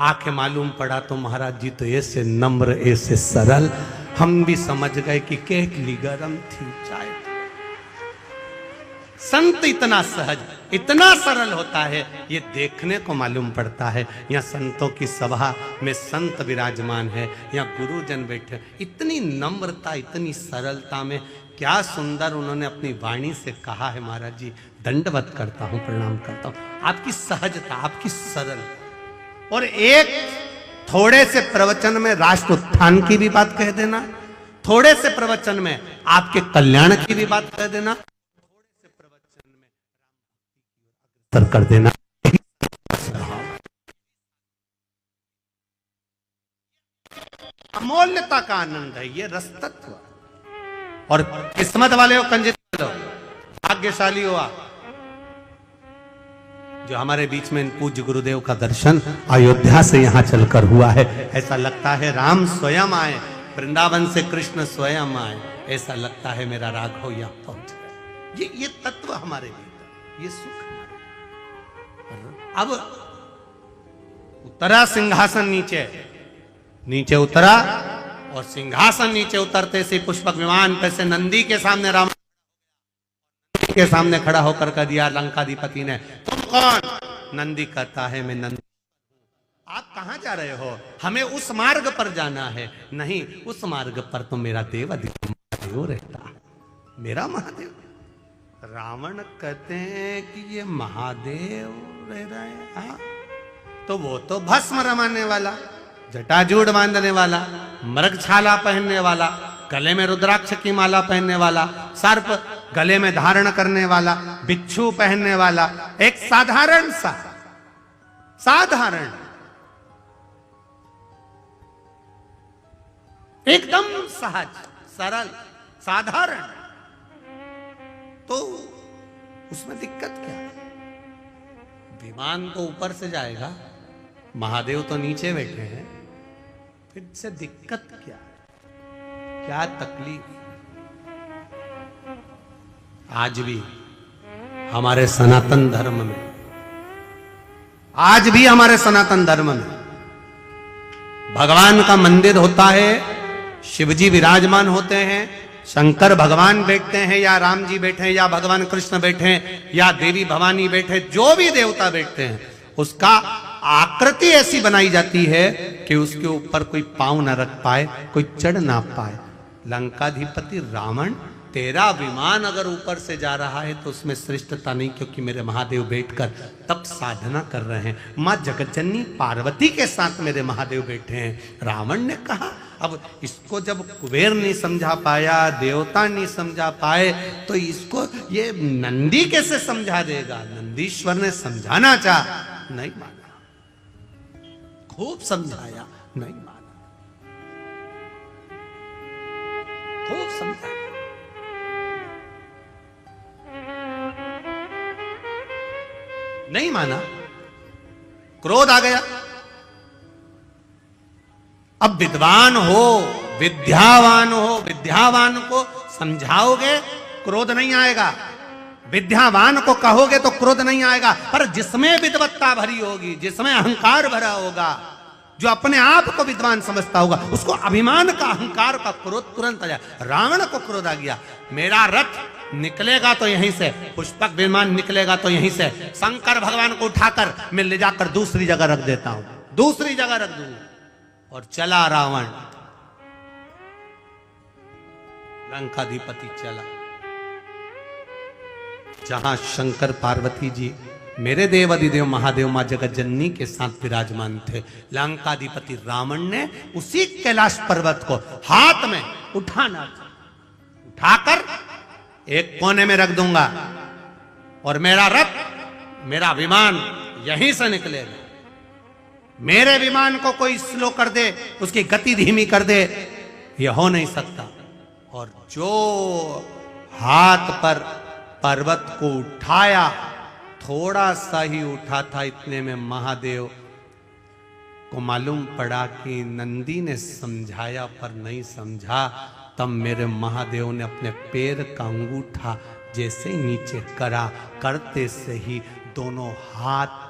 आके मालूम पड़ा तो महाराज जी तो ऐसे नम्र, ऐसे सरल, हम भी समझ गए कि केतली गरम थी, चाय। संत इतना सहज, इतना सरल होता है, ये देखने को मालूम पड़ता है। यहाँ संतों की सभा में संत विराजमान है, यहाँ गुरुजन बैठे, इतनी नम्रता, इतनी सरलता में, क्या सुंदर उन्होंने अपनी वाणी से कहा है। महाराज जी दंडवत करता हूं, प्रणाम करता हूं, आपकी सहजता, आपकी सरलता। और एक थोड़े से प्रवचन में राष्ट्र उत्थान की भी बात कह देना, थोड़े से प्रवचन में आपके कल्याण की भी बात कह देना, थोड़े से प्रवचन में अग्रसर कर देना। अमूल्यता का आनंद है ये रस तत्व। और किस्मत वाले हो, कंजरी वालों, भाग्यशाली हो आप जो हमारे बीच में इन पूज्य गुरुदेव का दर्शन अयोध्या से यहां चलकर हुआ है। ऐसा लगता है राम स्वयं आए, वृंदावन से कृष्ण स्वयं आए। ऐसा लगता है मेरा राघव यहां पहुंच गए। ये तत्व हमारे भीतर, ये सुख हमारे। अब उतरा सिंहासन नीचे, नीचे उतरा और सिंहासन नीचे उतरते से पुष्पक विमान पे से नंदी के सामने राम के सामने खड़ा होकर कह दिया लंकाधिपति ने, तुम कौन? नंदी कहता है मैं नंदी। आप कहां जा रहे हो? हमें उस मार्ग पर जाना है। नहीं, उस मार्ग पर तो मेरा देव महादेव रहता है, मेरा महादेव। रावण कहते हैं कि ये महादेव रह रहे हैं। हाँ, तो वो तो भस्म रमाने वाला, जटाजूड़ बांधने वाला, मृगछाला पहनने वाला, गले में रुद्राक्ष की माला पहनने वाला, सर्प गले में धारण करने वाला, बिच्छू पहनने वाला, एक साधारण सा, साधारण, एकदम सहज सरल साधारण, तो उसमें दिक्कत क्या है? विमान तो ऊपर से जाएगा, महादेव तो नीचे बैठे हैं, फिर से दिक्कत क्या है? क्या तकलीफ? आज भी हमारे सनातन धर्म में, आज भी हमारे सनातन धर्म में भगवान का मंदिर होता है, शिवजी विराजमान होते हैं, शंकर भगवान बैठते हैं या राम जी बैठे हैं या भगवान कृष्ण बैठे हैं या देवी भवानी बैठे, जो भी देवता बैठते हैं, उसका आकृति ऐसी बनाई जाती है कि उसके ऊपर कोई पांव न रख पाए, कोई चढ़ ना पाए। लंकाधिपति रावण, तेरा विमान अगर ऊपर से जा रहा है तो उसमें श्रेष्ठता नहीं, क्योंकि मेरे महादेव बैठकर तप साधना कर रहे हैं। मां जगज्जननी पार्वती के साथ मेरे महादेव बैठे हैं। रावण ने कहा, अब इसको जब कुबेर नहीं समझा पाया, देवता नहीं समझा पाए, तो इसको ये नंदी कैसे समझा देगा? नंदीश्वर ने समझाना चाहा, नहीं माना, खूब समझाया, नहीं माना, खूब समझाया, नहीं माना, क्रोध आ गया। अब विद्वान हो, विद्यावान हो, विद्यावान को समझाओगे क्रोध नहीं आएगा, विद्यावान को कहोगे तो क्रोध नहीं आएगा। पर जिसमें विद्वत्ता भरी होगी, जिसमें अहंकार भरा होगा, जो अपने आप को विद्वान समझता होगा, उसको अभिमान का, अहंकार का क्रोध तुरंत आ जाए। रावण को क्रोध आ गया, मेरा रथ निकलेगा तो यहीं से, पुष्पक विमान निकलेगा तो यहीं से, शंकर भगवान को उठाकर मैं ले जाकर दूसरी जगह रख देता हूं, दूसरी जगह रख दूं। और चला रावण, लंकाधिपति चला जहां शंकर पार्वती जी, मेरे देव अधिदेव महादेव मां जगज्जननी के साथ विराजमान थे। लंकाधिपति रावण ने उसी कैलाश पर्वत को हाथ में उठाना, उठाकर एक कोने में रख दूंगा और मेरा रथ, मेरा विमान यहीं से निकलेगा। मेरे विमान को कोई स्लो कर दे, उसकी गति धीमी कर दे, यह हो नहीं सकता। और जो हाथ पर पर्वत को उठाया, थोड़ा सा ही उठा था, इतने में महादेव को मालूम पड़ा कि नंदी ने समझाया पर नहीं समझा। तब मेरे महादेव ने अपने पैर का अंगूठा जैसे ही नीचे करा, करते से ही दोनों हाथ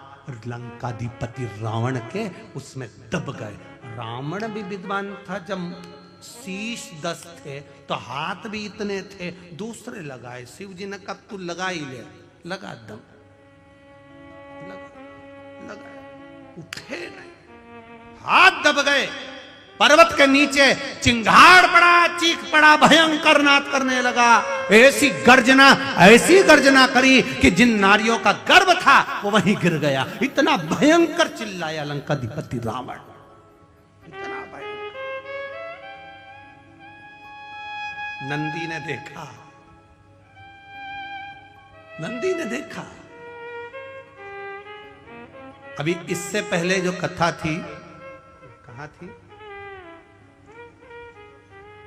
लंकाधिपति रावण के उसमें दब गए। रावण भी विद्वान था, जब शीश 10 थे तो हाथ भी इतने थे, दूसरे लगाए। शिव जी ने कहा तू लगा ही ले, लगा दम, लगा, उठे नहीं, हाथ दब गए। पर्वत के नीचे चिंगाड़ पड़ा, चीख पड़ा, भयंकर नाद करने लगा। ऐसी गर्जना करी कि जिन नारियों का गर्भ था वो वहीं गिर गया। इतना भयंकर चिल्लाया लंकाधिपति रावण, इतना भयंकर। नंदी ने देखा, नंदी ने देखा। अभी इससे पहले जो कथा थी, कहाँ थी?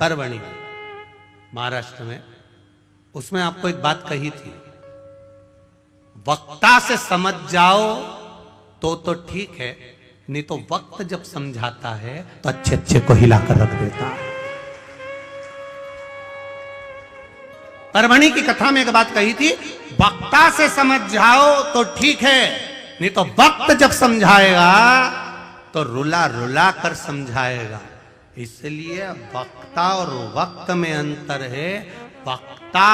परभणी, महाराष्ट्र में। उसमें आपको एक बात कही थी, वक्ता से समझ जाओ तो ठीक है, नहीं तो वक्त जब समझाता है तो अच्छे अच्छे को हिलाकर रख देता है। परमणि की कथा में एक बात कही थी, वक्ता से समझ जाओ तो ठीक है, नहीं तो वक्त जब समझाएगा तो रुला रुला कर समझाएगा। इसलिए वक्ता और वक्त में अंतर है। वक्ता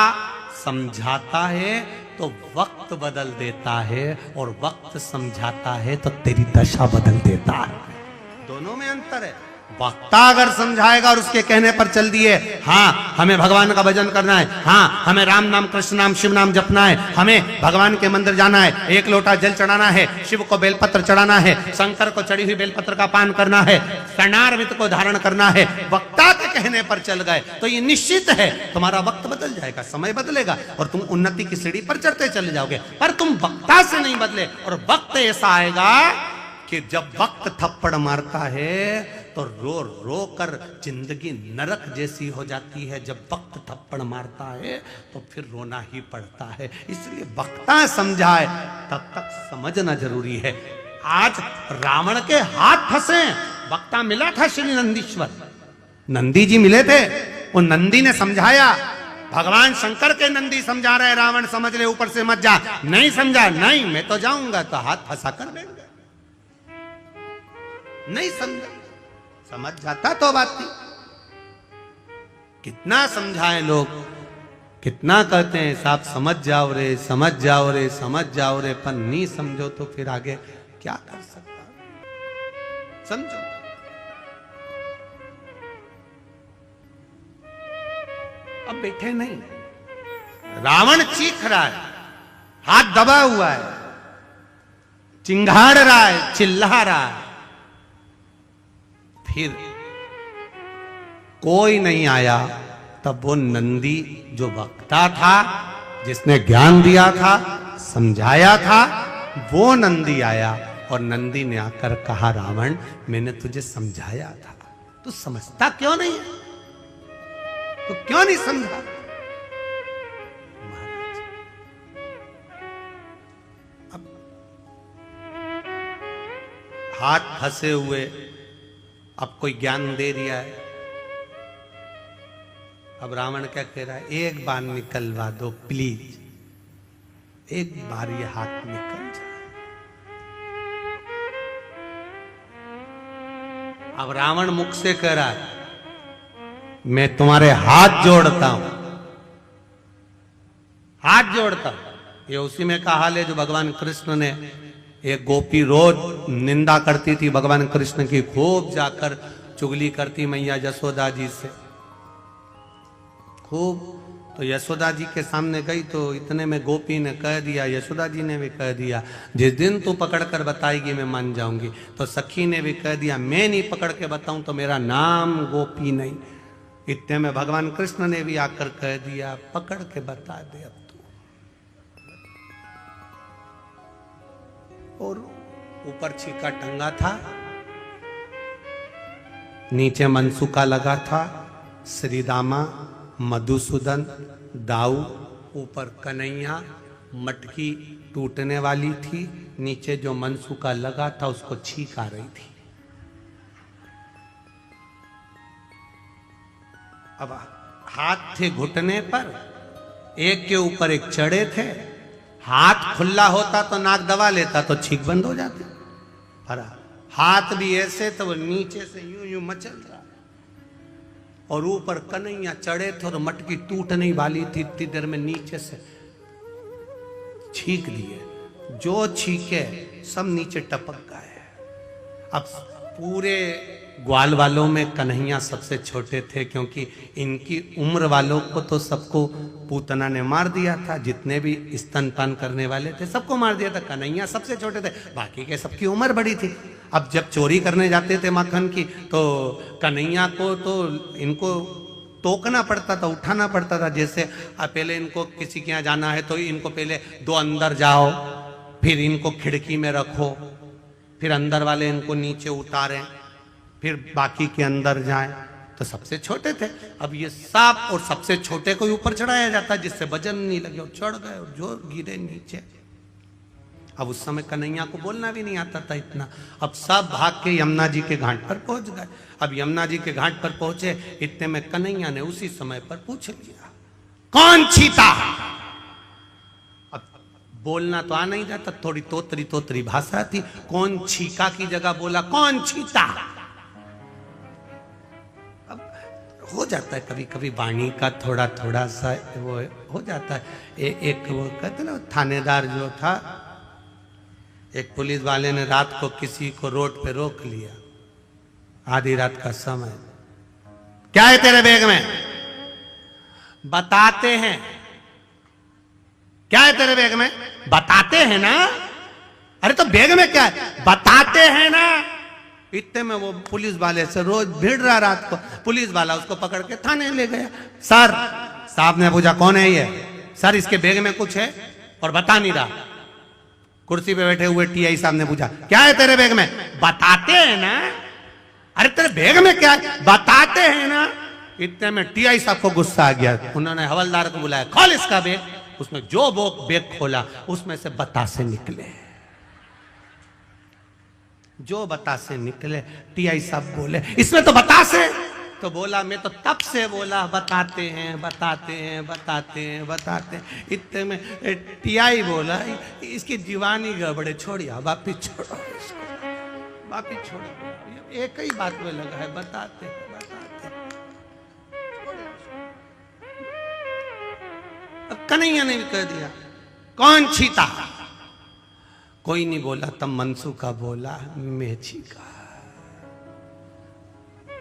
समझाता है तो वक्त बदल देता है, और वक्त समझाता है तो तेरी दशा बदल देता है। दोनों में अंतर है। वक्ता अगर समझाएगा और उसके कहने पर चल दिए, हाँ हमें भगवान का भजन करना है, हाँ हमें राम नाम कृष्ण नाम शिव नाम जपना है, हमें भगवान के मंदिर जाना है, एक लोटा जल चढ़ाना है, शिव को बेलपत्र चढ़ाना है, शंकर को चढ़ी हुई बेलपत्र का पान करना है, कर्णारविंद को धारण करना है, वक्ता के कहने पर चल गए तो ये निश्चित है तुम्हारा वक्त बदल जाएगा, समय बदलेगा और तुम उन्नति की सीढ़ी पर चढ़ते चले जाओगे। पर तुम वक्ता से नहीं बदले, और वक्त ऐसा आएगा कि जब वक्त थप्पड़ मारता है तो रो रो कर जिंदगी नरक जैसी हो जाती है। जब वक्त थप्पड़ मारता है तो फिर रोना ही पड़ता है। इसलिए वक्ता समझाए तब तक समझना जरूरी है। आज रावण के हाथ फंसे, वक्ता मिला था श्री नंदीश्वर, नंदी जी मिले थे, वो नंदी ने समझाया। भगवान शंकर के नंदी समझा रहे, रावण समझ ले ऊपर से मत जा, नहीं समझा, नहीं मैं तो जाऊंगा, तो हाथ फंसा कर बैठ गए। नहीं समझा, समझ जाता तो बात थी। कितना समझाए लोग, कितना कहते हैं साहब समझ जाओ रे, समझ जाओ रे, समझ जाओ रे, पर नहीं समझो तो फिर आगे क्या कर सकता। समझो, अब बैठे नहीं, रावण चीख रहा है, हाथ दबा हुआ है, चिंगाड़ रहा है, चिल्ला रहा है, फिर कोई नहीं आया। तब वो नंदी जो वक्ता था, जिसने ज्ञान दिया था, समझाया था, वो नंदी आया और नंदी ने आकर कहा, रावण मैंने तुझे समझाया था, तू समझता क्यों नहीं है, तू क्यों नहीं समझा। महाराज अब हाथ फंसे हुए, अब कोई ज्ञान दे दिया है, अब रावण क्या कह रहा है, एक बार निकलवा दो प्लीज, एक बार ये हाथ निकल जाए। अब रावण मुख से कह रहा है, मैं तुम्हारे हाथ जोड़ता हूं, हाथ जोड़ता हूं। ये उसी में का हाल है जो भगवान कृष्ण ने, एक गोपी रोज निंदा करती थी भगवान कृष्ण की, खूब जाकर चुगली करती मैया यशोदा जी से खूब। तो यशोदा जी के सामने गई तो इतने में गोपी ने कह दिया, यशोदा जी ने भी कह दिया, जिस दिन तू पकड़ कर बताएगी मैं मान जाऊंगी। तो सखी ने भी कह दिया, मैं नहीं पकड़ के बताऊं तो मेरा नाम गोपी नहीं। इतने में भगवान कृष्ण ने भी आकर कह दिया, पकड़ के बता दे अब तू। और ऊपर छीका टंगा था, नीचे मनसुका लगा था, श्रीदामा, मधुसूदन, दाऊ, ऊपर कन्हैया, मटकी टूटने वाली थी, नीचे जो मनसुका लगा था उसको छींक आ रही थी। अब हाथ थे घुटने पर, एक के ऊपर एक चढ़े थे, हाथ खुला होता तो नाक दबा लेता तो छींक बंद हो जाती, पर हाथ भी ऐसे तो वो नीचे से यूं यूं मचल रहा, और ऊपर कन्हैया चढ़े थे और मटकी टूटने वाली थी, इतनी देर में नीचे से छींक दिए, जो छींके सब नीचे टपक गए। अब पूरे ग्वाल वालों में कन्हैया सबसे छोटे थे, क्योंकि इनकी उम्र वालों को तो सबको पूतना ने मार दिया था, जितने भी स्तनपान करने वाले थे सबको मार दिया था, कन्हैया सबसे छोटे थे, बाकी के सबकी उम्र बड़ी थी। अब जब चोरी करने जाते थे माखन की तो कन्हैया को तो इनको टोकना पड़ता था, उठाना पड़ता था। जैसे पहले इनको किसी के यहाँ जाना है तो इनको पहले दो अंदर जाओ, फिर इनको खिड़की में रखो, फिर अंदर वाले इनको नीचे उतारें, फिर बाकी के अंदर जाएं। तो तो सबसे छोटे थे। अब ये सांप और सबसे छोटे को ही ऊपर चढ़ाया जाता जिससे वजन नहीं लगे, और चढ़ गए और जो गिरे नीचे। अब उस समय कन्हैया को बोलना भी नहीं आता था इतना। अब सब भाग के यमुना जी के घाट पर पहुंच गए। अब यमुना जी के घाट पर पहुंचे, इतने में कन्हैया ने उसी समय पर पूछ लिया, कौन चीता? अब बोलना तो आ नहीं जाता, थोड़ी तोतरी तोतरी भाषा थी। कौन छीका की जगह बोला कौन चीता। अब हो जाता है कभी कभी वाणी का थोड़ा थोड़ा सा वो हो जाता है। एक वो कहते ना थानेदार जो था, एक पुलिस वाले ने रात को किसी को रोड पे रोक लिया, आधी रात का समय। क्या है तेरे बैग में? बताते हैं। क्या है तेरे बैग में? बताते हैं ना। अरे तो बैग में क्या है? बताते हैं ना। इतने में वो पुलिस वाले से रोज भिड़ रहा रात को, पुलिस वाला उसको पकड़ के थाने ले गया। सर, साहब ने पूछा कौन है ये? सर इसके बैग में कुछ है और बता नहीं रहा। कुर्सी पे बैठे हुए टीआई साहब ने पूछा क्या है तेरे बैग में? बताते हैं ना। अरे तेरे बैग में क्या है? बताते हैं ना। इतने में टीआई साहब को गुस्सा आ गया। उन्होंने हवलदार को बुलाया, खोल इसका बैग। उसने जो बैग खोला उसमें से बतासे निकले। जो बतासे निकले, टीआई साहब बोले इसमें तो बतासे। तो बोला मैं तो तब से बोला बताते हैं बताते हैं बताते हैं बताते हैं। इतने में टीआई बोला इसकी जीवानी गड़बड़े, छोड़िए वापिस छोड़ो इसको, वापिस छोड़ो। एक ही बात में लगा है, बताते बताते। अब कन्हैया ने भी कह दिया कौन छीता? कोई नहीं बोला। तब मनसुखा बोला मैं छीका।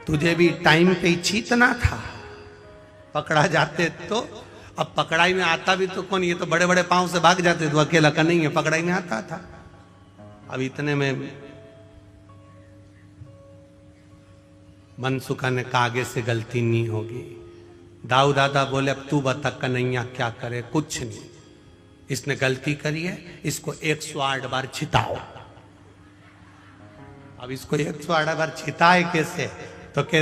तुझे भी टाइम पे ही छीतना था, पकड़ा जाते तो। अब पकड़ाई में आता भी तो कौन? ये तो बड़े बड़े पांव से भाग जाते, तो अकेला का नहीं है, पकड़ाई में आता था। अब इतने में मनसुखा ने कहा आगे से गलती नहीं होगी। दाऊ दादा बोले अब तू बता कन्हैया क्या करे? कुछ नहीं, इसने गलती करी है, इसको 108 बार छिताओ। अब इसको 108 बार छिताए कैसे? तो के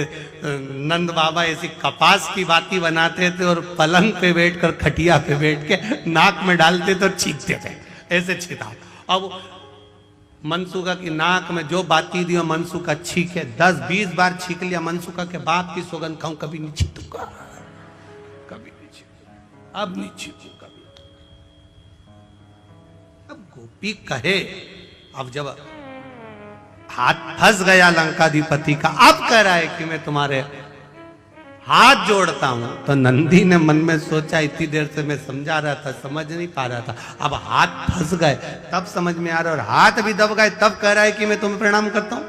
नंद बाबा ऐसी कपास की बाती बनाते थे और पलंग पे बैठकर खटिया पे बैठ के नाक में डालते तो छींकते थे, ऐसे छिताओ। अब मनसुखा की नाक में जो बाती दी मनसुखा छींके, 10-20 बार छींक लिया। मनसुखा के बाप की सौगंध खाऊं कभी नहीं छींकूंगा, कभी नहीं छींकूंगा, अब नहीं छींकूंगा कभी। अब गोपी कहे, अब जब हाथ फंस गया लंकाधिपति का, अब कह रहा है कि मैं तुम्हारे हाथ जोड़ता हूं। तो नंदी ने मन में सोचा इतनी देर से मैं समझा रहा था, समझ नहीं पा रहा था, अब हाथ फंस गए तब समझ में आ रहा है, और हाथ भी दब गए तब कह रहा है कि मैं तुम्हें प्रणाम करता हूं,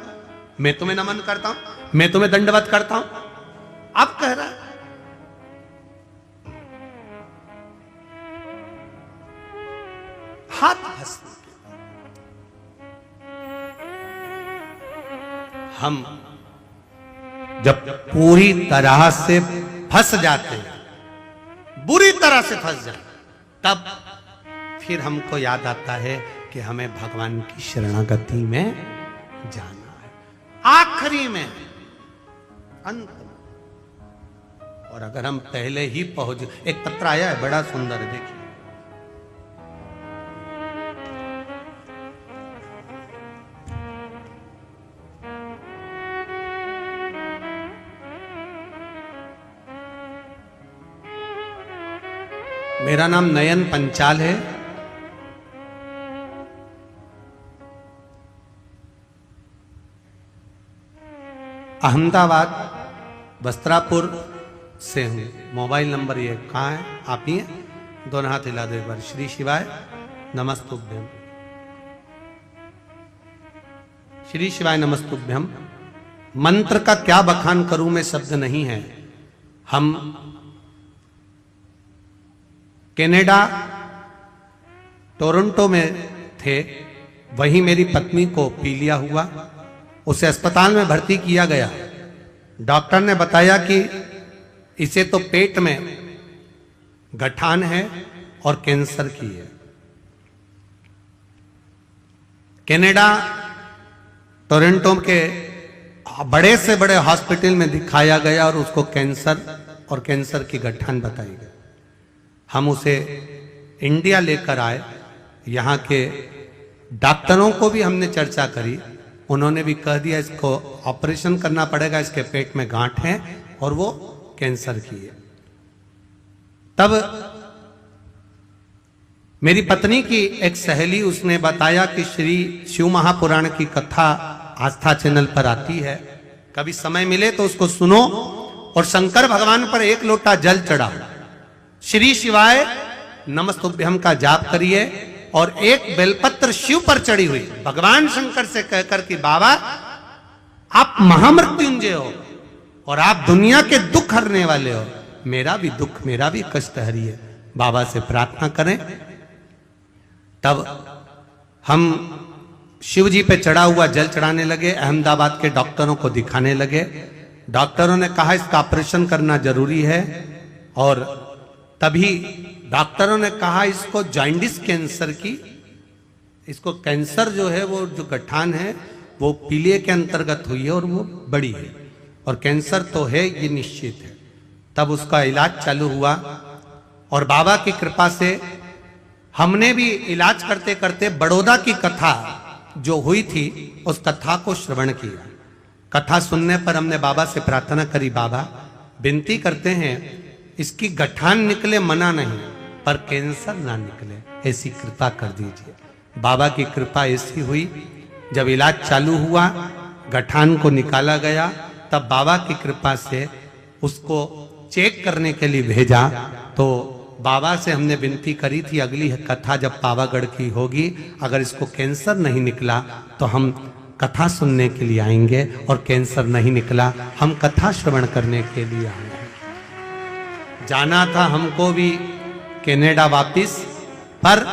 मैं तुम्हें नमन करता हूं, मैं तुम्हें दंडवत करता हूं। अब कह रहा है। हाथ फंस, हम जब पूरी तरह से फंस जाते हैं, बुरी तरह से फंस जाते, तब फिर हमको याद आता है कि हमें भगवान की शरणागति में जाना है, आखिरी में, अंत में। और अगर हम पहले ही पहुंच, एक पत्र आया है बड़ा सुंदर, देखिए। मेरा नाम नयन पंचाल है। अहमदाबाद वस्त्रापुर से हूं। मोबाइल नंबर ये कहाँ है? आप ही हैं? दोनों हाथ हिला दो एक बार। श्री शिवाय नमस्तुभ्यम, श्री शिवाय नमस्तुभ्यम। मंत्र का क्या बखान करूं मैं, शब्द नहीं है। हम कनाडा टोरंटो में थे, वहीं मेरी पत्नी को पीलिया हुआ, उसे अस्पताल में भर्ती किया गया। डॉक्टर ने बताया कि इसे तो पेट में गठान है और कैंसर की है। कनाडा टोरंटो के बड़े से बड़े हॉस्पिटल में दिखाया गया और उसको कैंसर और कैंसर की गठान बताई गई। हम उसे इंडिया लेकर आए, यहाँ के डॉक्टरों को भी हमने चर्चा करी, उन्होंने भी कह दिया इसको ऑपरेशन करना पड़ेगा, इसके पेट में गांठ है और वो कैंसर की है। तब मेरी पत्नी की एक सहेली, उसने बताया कि श्री शिव महापुराण की कथा आस्था चैनल पर आती है, कभी समय मिले तो उसको सुनो और शंकर भगवान पर एक लोटा जल चढ़ाओ, श्री शिवाय नमस्तुभ्यम का जाप करिए और एक बेलपत्र शिव पर चढ़ी हुई भगवान शंकर से कहकर कि बाबा आप महामृत्युंजय हो और आप दुनिया के दुख हरने वाले हो, मेरा भी दुख, मेरा भी कष्ट हरिए, बाबा से प्रार्थना करें। तब हम शिव जी पे चढ़ा हुआ जल चढ़ाने लगे, अहमदाबाद के डॉक्टरों को दिखाने लगे। डॉक्टरों ने कहा इसका ऑपरेशन करना जरूरी है और तभी डॉक्टरों ने कहा इसको जॉन्डिस कैंसर की, इसको कैंसर जो है वो जो गठान है वो पीलिया के अंतर्गत हुई है और वो बड़ी है और कैंसर तो है ये निश्चित है। तब उसका इलाज चालू हुआ और बाबा की कृपा से हमने भी इलाज करते करते बड़ौदा की कथा जो हुई थी उस कथा को श्रवण किया। कथा सुनने पर हमने बाबा से प्रार्थना करी, बाबा विनती करते हैं इसकी गठान निकले मना नहीं, पर कैंसर ना निकले, ऐसी कृपा कर दीजिए। बाबा की कृपा ऐसी हुई, जब इलाज चालू हुआ गठान को निकाला गया तब बाबा की कृपा से उसको चेक करने के लिए भेजा। तो बाबा से हमने विनती करी थी अगली कथा जब पावागढ़ की होगी, अगर इसको कैंसर नहीं निकला तो हम कथा सुनने के लिए आएंगे, और कैंसर नहीं निकला हम कथा श्रवण करने के लिए आएंगे। जाना था हमको भी कनाडा वापिस, पर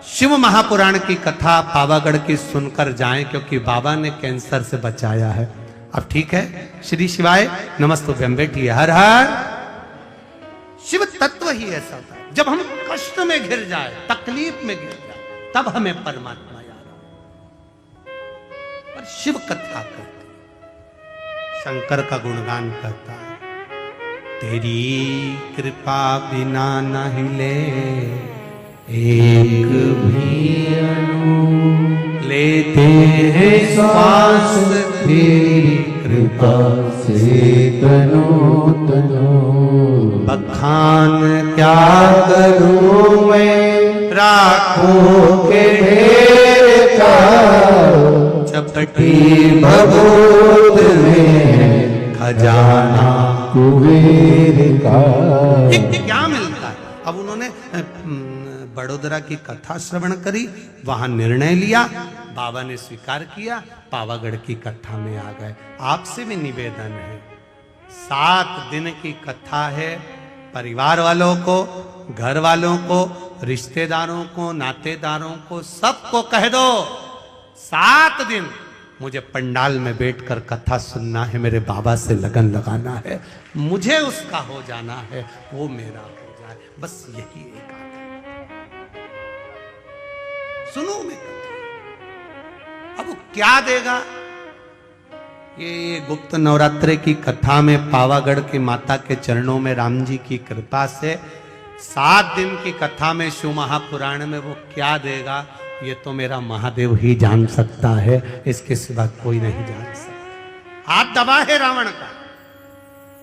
शिव महापुराण की कथा पावागढ़ की सुनकर जाएं, क्योंकि बाबा ने कैंसर से बचाया है। अब ठीक है, श्री शिवाय नमस्तुभ्यम बैठिए। हर हर। शिव तत्व ही ऐसा था, जब हम कष्ट में घिर जाए, तकलीफ में घिर जाए, तब हमें परमात्मा याद आए। पर शिव कथा करते, शंकर का गुणगान करता है, तेरी कृपा बिना न हिले एक भी अणु, लेते हैं श्वास तेरी कृपा से तनो तनो। बखान क्या करूं मैं राखों के ढेर का, चपटी भगवत में खजाना कुबेर का। क्या मिलता है? अब उन्होंने बड़ोदरा की कथा श्रवण करी, वहां निर्णय लिया, बाबा ने स्वीकार किया, पावागढ़ की कथा में आ गए। आपसे भी निवेदन है, 7 दिन की कथा है, परिवार वालों को, घर वालों को, रिश्तेदारों को, नातेदारों को, सबको कह दो 7 दिन मुझे पंडाल में बैठकर कथा सुनना है, मेरे बाबा से लगन लगाना है, मुझे उसका हो जाना है, वो मेरा हो जाए, बस यही एक आदत। सुनो मैं अब क्या देगा ये गुप्त नवरात्रे की कथा में, पावागढ़ की माता के चरणों में राम जी की कृपा से 7 दिन की कथा में शिव महापुराण में वो क्या देगा, ये तो मेरा महादेव ही जान सकता है, इसके सिवा कोई नहीं जान सकता। हाथ दबा है रावण का,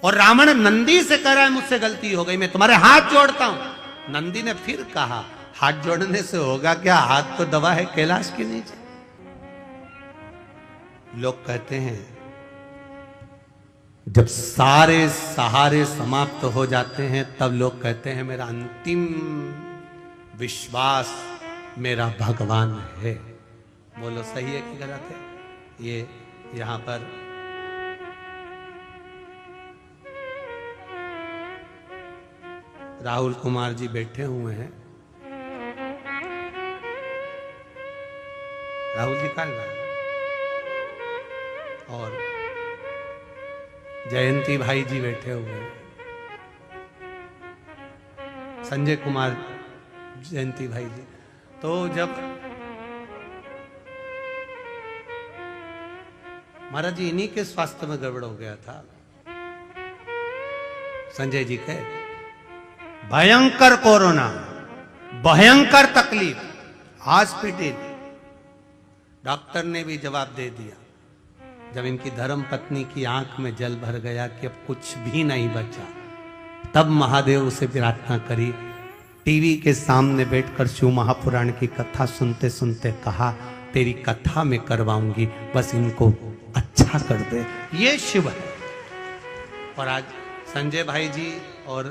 और रावण नंदी से कह रहा है मुझसे गलती हो गई, मैं तुम्हारे हाथ जोड़ता हूं। नंदी ने फिर कहा हाथ जोड़ने से होगा क्या, हाथ तो दबा है कैलाश के नीचे। लोग कहते हैं जब सारे सहारे समाप्त हो जाते हैं तब लोग कहते हैं मेरा अंतिम विश्वास मेरा भगवान है। बोलो सही है कि गलत है? ये यहां पर राहुल कुमार जी बैठे हुए हैं। राहुल जी कहाँ गए? और जयंती भाई जी बैठे हुए हैं, संजय कुमार जयंती भाई जी। तो जब महाराज जी इन्हीं के स्वास्थ्य में गड़बड़ हो गया था। संजय जी कहे भयंकर कोरोना, भयंकर तकलीफ, हॉस्पिटल। डॉक्टर ने भी जवाब दे दिया। जब इनकी धर्म पत्नी की आंख में जल भर गया कि अब कुछ भी नहीं बचा, तब महादेव उसे प्रार्थना करी। टीवी के सामने बैठकर शिव महापुराण की कथा सुनते सुनते कहा तेरी कथा में करवाऊंगी, बस इनको अच्छा कर दे। ये शिव है। और आज संजय भाई जी और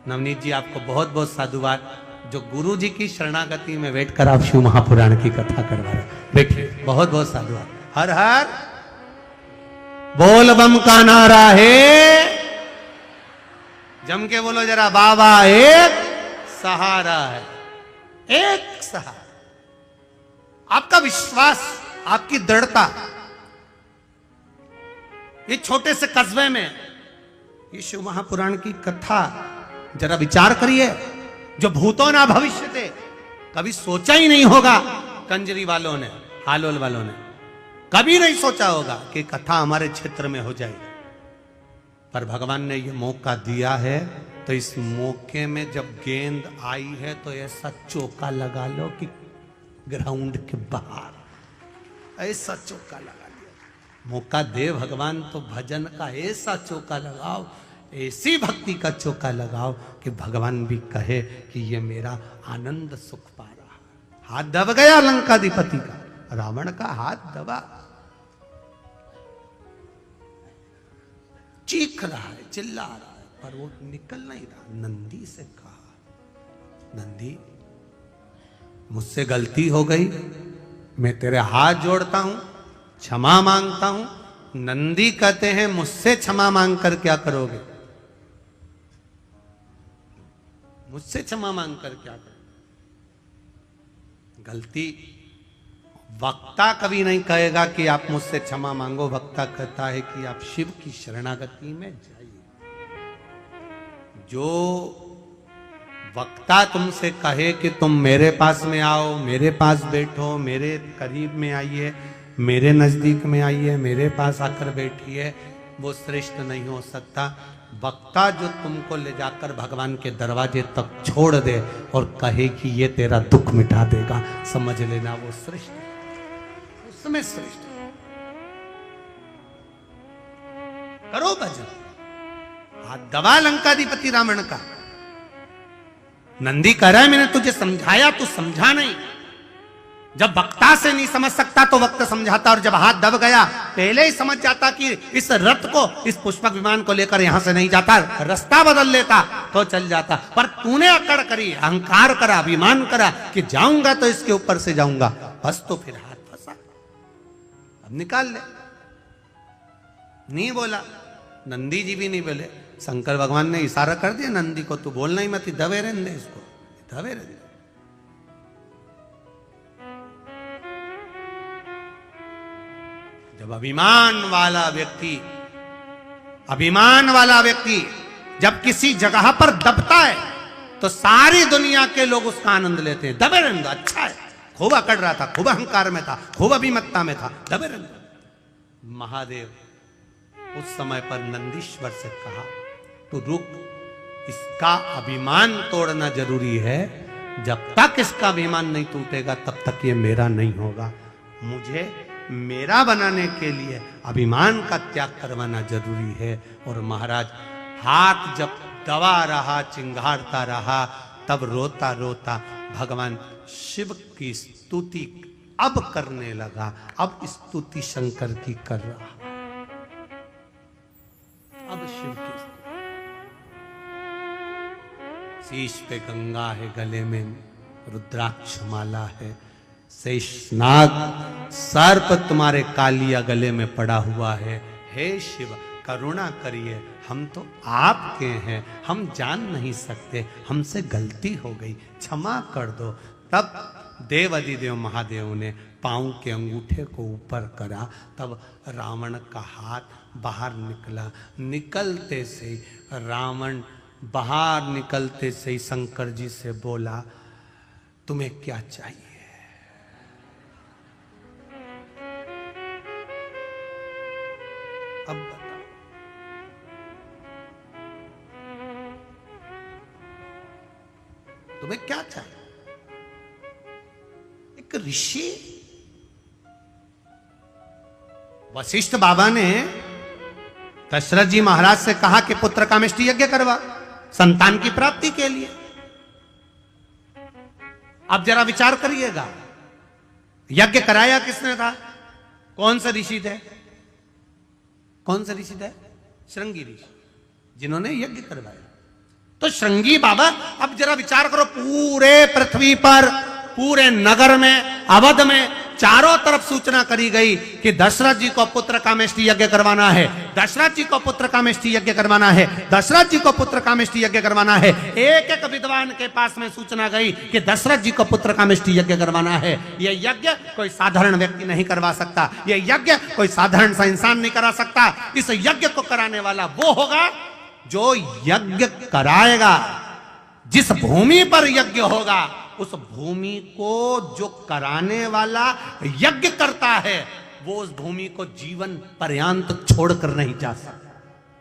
नवनीत जी आपको बहुत बहुत साधुवाद, जो गुरु जी की शरणागति में बैठकर आप शिव महापुराण की कथा करवा रहे। बैठिए, बहुत बहुत साधुवाद। हर हर बोल बम का नारा है, जम के बोलो जरा, बाबा एक सहारा है, एक सहारा। आपका विश्वास, आपकी दृढ़ता, ये छोटे से कस्बे में ये शिव महापुराण की कथा जरा विचार करिए। जो भूतों ना भविष्य थे, कभी सोचा ही नहीं होगा कंजरी वालों ने, हालोल वालों ने कभी नहीं सोचा होगा कि कथा हमारे क्षेत्र में हो जाएगी। पर भगवान ने ये मौका दिया है, तो इस मौके में जब गेंद आई है तो ऐसा चौका लगा लो कि ग्राउंड के बाहर ऐसा चौका लगा लिया। मौका दे भगवान तो भजन का ऐसा चौका लगाओ, ऐसी भक्ति का चौका लगाओ कि भगवान भी कहे कि ये मेरा आनंद सुख पा रहा है। हाथ दब गया लंकाधिपति का, रावण का हाथ दबा, चीख रहा है, चिल्ला रहा है, पर वो निकल नहीं रहा। नंदी से कहा, नंदी मुझसे गलती हो गई, मैं तेरे हाथ जोड़ता हूं, क्षमा मांगता हूं। नंदी कहते हैं मुझसे क्षमा मांग कर क्या करोगे, मुझसे क्षमा मांग कर क्या करोगे। गलती वक्ता कभी नहीं कहेगा कि आप मुझसे क्षमा मांगो, वक्ता कहता है कि आप शिव की शरणागति में जाइए। जो वक्ता तुमसे कहे कि तुम मेरे पास में आओ, मेरे पास बैठो, मेरे करीब में आइए, मेरे नजदीक में आइए, मेरे पास आकर बैठिए, वो श्रेष्ठ नहीं हो सकता। वक्ता जो तुमको ले जाकर भगवान के दरवाजे तक छोड़ दे और कहे कि ये तेरा दुख मिटा देगा, समझ लेना वो श्रेष्ठ, उसमें श्रेष्ठ। करो भजन। हाथ दबा लंकाधिपति रावण का। नंदी कह रहा है मैंने तुझे समझाया, तू समझा नहीं। जब वक्ता से नहीं समझ सकता तो वक्त समझाता, और जब हाथ दब गया पहले ही समझ जाता कि इस रथ को, इस पुष्पक विमान को लेकर यहां से नहीं जाता, रास्ता बदल लेता तो चल जाता। पर तूने अकड़ करी, अहंकार करा, अभिमान करा कि जाऊंगा तो इसके ऊपर से जाऊंगा, बस तो फिर हाथ फंसा। अब निकाल ले। नहीं बोला, नंदी जी भी नहीं बोले, शंकर भगवान ने इशारा कर दिया नंदी को, तू बोलना ही मत, दबे रहने दे इसको, दबे रहने। जब अभिमान वाला व्यक्ति जब किसी जगह पर दबता है तो सारी दुनिया के लोग उसका आनंद लेते हैं। दबे रहने दो, अच्छा है, खूब अकड़ रहा था, खूब अहंकार में था, खूब अभिमत्ता में था, दबे रहने दो। महादेव उस समय पर नंदीश्वर से कहा, तो रुक, इसका अभिमान तोड़ना जरूरी है। जब तक इसका अभिमान नहीं टूटेगा तब तक ये मेरा नहीं होगा। मुझे मेरा बनाने के लिए अभिमान का त्याग करवाना जरूरी है। और महाराज हाथ जब दबा रहा, चिंगारता रहा, तब रोता रोता भगवान शिव की स्तुति अब करने लगा। अब स्तुति शंकर की कर रहा, अब शिव की शीश पे गंगा है, गले में रुद्राक्ष माला है, शेषनाग सर्प तुम्हारे कालिया गले में पड़ा हुआ है। हे शिव करुणा करिए, हम तो आपके हैं, हम जान नहीं सकते, हमसे गलती हो गई, क्षमा कर दो। तब देव अधिदेव महादेव ने पांव के अंगूठे को ऊपर करा, तब रावण का हाथ बाहर निकला। निकलते से रावण बाहर निकलते से ही शंकर जी से बोला, तुम्हें क्या चाहिए? अब बताओ, तुम्हें क्या चाहिए? एक ऋषि वशिष्ठ बाबा ने दशरथ जी महाराज से कहा कि पुत्र कामेष्टि यज्ञ करवा संतान की प्राप्ति के लिए। अब जरा विचार करिएगा, यज्ञ कराया किसने था? कौन सा ऋषि थे? कौन सा ऋषि थे? श्रृंगी ऋषि, जिन्होंने यज्ञ करवाया। तो श्रृंगी बाबा, अब जरा विचार करो, पूरे पृथ्वी पर, पूरे नगर में, अवध में चारों तरफ सूचना करी गई कि दशरथ जी को पुत्र कामेष्टि यज्ञ करवाना है, दशरथ जी को पुत्र कामेष्टि यज्ञ करवाना है, दशरथ जी को पुत्र कामेष्टि यज्ञ करवाना है। एक एक विद्वान के पास में सूचना गई कि दशरथ जी को पुत्र कामेष्टि यज्ञ करवाना है। यह यज्ञ कोई साधारण व्यक्ति नहीं करवा सकता, यह यज्ञ कोई साधारण सा इंसान नहीं करा सकता। इस यज्ञ को कराने वाला वो होगा जो यज्ञ कराएगा। जिस भूमि पर यज्ञ होगा, उस भूमि को जो कराने वाला यज्ञ करता है, वो उस भूमि को जीवन पर्यंत छोड़कर नहीं जा सकता।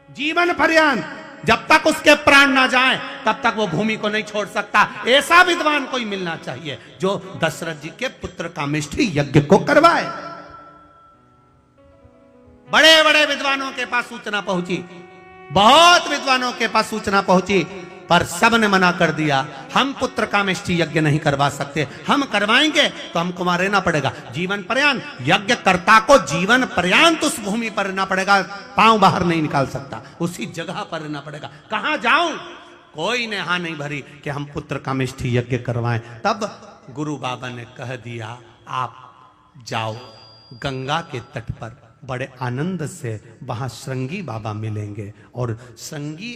जीवन पर्यंत, जब तक उसके प्राण ना जाए तब तक वो भूमि को नहीं छोड़ सकता। ऐसा विद्वान कोई मिलना चाहिए जो दशरथ जी के पुत्र कामेष्टि यज्ञ को करवाए। बड़े बड़े विद्वानों के पास सूचना पहुंची, बहुत विद्वानों के पास सूचना पहुंची, पर सब ने मना कर दिया। हम पुत्र कामेष्टि यज्ञ नहीं करवा सकते, हम करवाएंगे तो हमको वहां रहना पड़ेगा जीवन पर्यंत। यज्ञ कर्ता को जीवन पर्यंत उस भूमि पर रहना पड़ेगा, पांव बाहर नहीं निकाल सकता, उसी जगह पर रहना पड़ेगा। कहां जाऊं? कोई ने हां नहीं भरी कि हम पुत्र कामेष्टि यज्ञ करवाएं। तब गुरु बाबा ने कह दिया, आप जाओ गंगा के तट पर, बड़े आनंद से वहां श्रृंगी बाबा मिलेंगे और श्रृंगी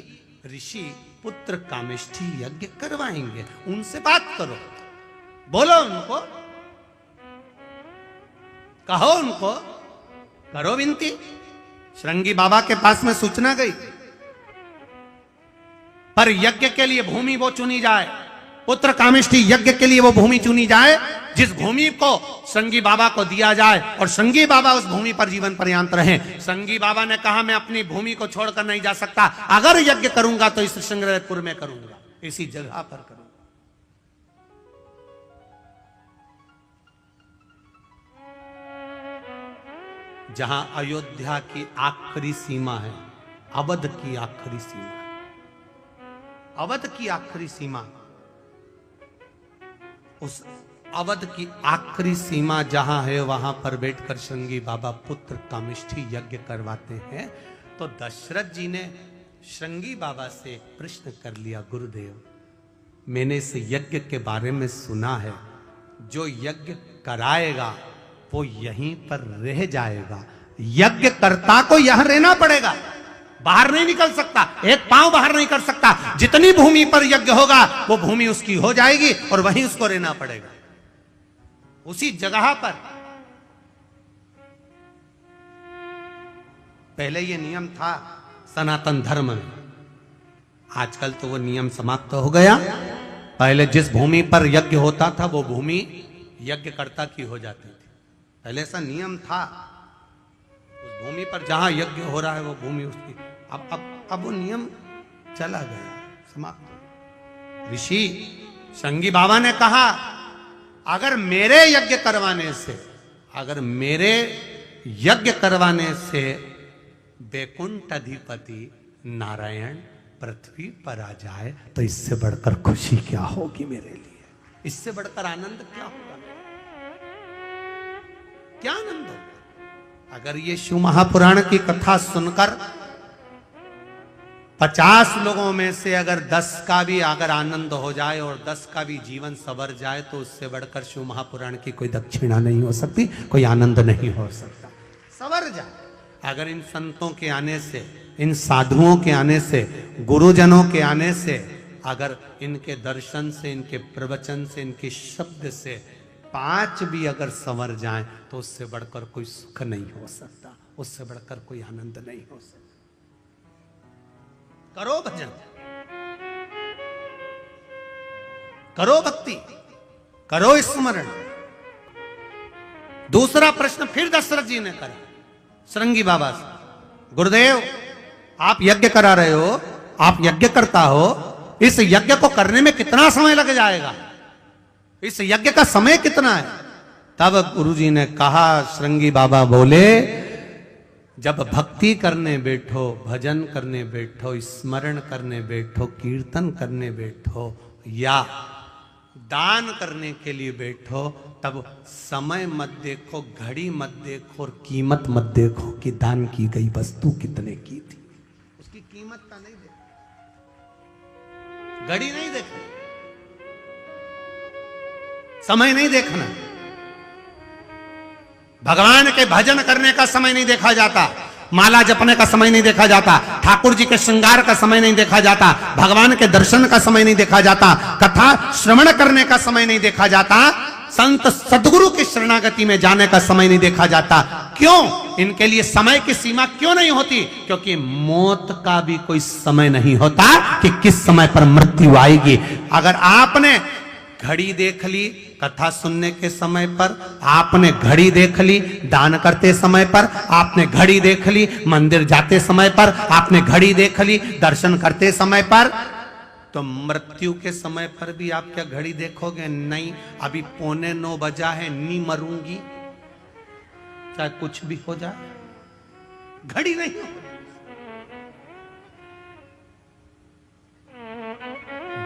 ऋषि पुत्र कामेष्टि यज्ञ करवाएंगे। उनसे बात करो, बोलो उनको, कहो उनको, करो विनती। श्रृंगी बाबा के पास में सूचना गई, पर यज्ञ के लिए भूमि वो चुनी जाए, पुत्र कामेष्टि यज्ञ के लिए वो भूमि चुनी जाए जिस भूमि को श्रृंगी बाबा को दिया जाए और श्रृंगी बाबा उस भूमि पर जीवन पर्यंत रहे। श्रृंगी बाबा ने कहा, मैं अपनी भूमि को छोड़कर नहीं जा सकता, अगर यज्ञ करूंगा तो इस श्रृंगेरपुर में करूंगा, इसी जगह पर करूंगा। जहां अयोध्या की आखिरी सीमा है, अवध की आखिरी सीमा, अवध की आखिरी सीमा, उस अवध की आखिरी सीमा जहां है, वहां पर बैठकर श्रृंगी बाबा पुत्र कामेष्टि यज्ञ करवाते हैं। तो दशरथ जी ने श्रृंगी बाबा से प्रश्न कर लिया, गुरुदेव मैंने इस यज्ञ के बारे में सुना है, जो यज्ञ कराएगा वो यहीं पर रह जाएगा, यज्ञ कर्ता को यहां रहना पड़ेगा, बाहर नहीं निकल सकता, एक पांव बाहर नहीं कर सकता। जितनी भूमि पर यज्ञ होगा वो भूमि उसकी हो जाएगी और वहीं उसको रहना पड़ेगा, उसी जगह पर। पहले ये नियम था सनातन धर्म में, आजकल तो वो नियम समाप्त हो गया। पहले जिस भूमि पर यज्ञ होता था वो भूमि यज्ञकर्ता की हो जाती थी, पहले ऐसा नियम था। उस भूमि पर जहां यज्ञ हो रहा है वो भूमि उसकी। अब वो नियम चला गया, समाप्त। ऋषि श्रृंगी बाबा ने कहा, अगर मेरे यज्ञ करवाने से, अगर मेरे यज्ञ करवाने से वैकुंठ अधिपति नारायण पृथ्वी पर आ जाए तो इससे बढ़कर खुशी क्या होगी मेरे लिए, इससे बढ़कर आनंद क्या होगा, क्या आनंद होगा। अगर ये शिव महापुराण की कथा सुनकर 50 लोगों में से अगर 10 का भी अगर आनंद हो जाए और 10 का भी जीवन संवर जाए, तो उससे बढ़कर शिव महापुराण की कोई दक्षिणा नहीं हो सकती, कोई आनंद नहीं हो सकता। संवर जाए अगर इन संतों के आने से, इन साधुओं के आने से, गुरुजनों के आने से, अगर इनके दर्शन से, इनके प्रवचन से, इनके शब्द से 5 भी अगर संवर जाएं, तो उससे बढ़कर कोई सुख नहीं हो सकता, उससे बढ़कर कोई आनंद नहीं हो सकता। करो भजन, करो भक्ति, करो स्मरण। दूसरा प्रश्न फिर दशरथ जी ने करा श्रृंगी बाबा से, गुरुदेव आप यज्ञ करा रहे हो, आप यज्ञ करता हो, इस यज्ञ को करने में कितना समय लग जाएगा, इस यज्ञ का समय कितना है? तब गुरुजी ने कहा, श्रृंगी बाबा बोले, जब भक्ति करने बैठो, भजन करने बैठो, स्मरण करने बैठो, कीर्तन करने बैठो या दान करने के लिए बैठो, तब समय मत देखो, घड़ी मत देखो और कीमत मत देखो कि दान की गई वस्तु कितने की थी, उसकी कीमत का नहीं देखो, घड़ी नहीं देखना, समय नहीं देखना। भगवान के भजन करने का समय नहीं देखा जाता, माला जपने का समय नहीं देखा जाता, ठाकुर जी के श्रृंगार का समय नहीं देखा जाता, भगवान के दर्शन का समय नहीं देखा जाता, कथा श्रवण करने का समय नहीं देखा जाता, संत सदगुरु की शरणागति में जाने का समय नहीं देखा जाता। क्यों? इनके लिए समय की सीमा क्यों नहीं होती? क्योंकि मौत का भी कोई समय नहीं होता कि किस समय पर मृत्यु आएगी। अगर आपने घड़ी देख ली कथा सुनने के समय पर, आपने घड़ी देख ली दान करते समय पर, आपने घड़ी देख ली मंदिर जाते समय पर, आपने घड़ी देख ली दर्शन करते समय पर, तो मृत्यु के समय पर भी आप क्या घड़ी देखोगे? नहीं। अभी 8:45 बजा है, नहीं मरूंगी, चाहे कुछ भी हो जाए, घड़ी नहीं हो।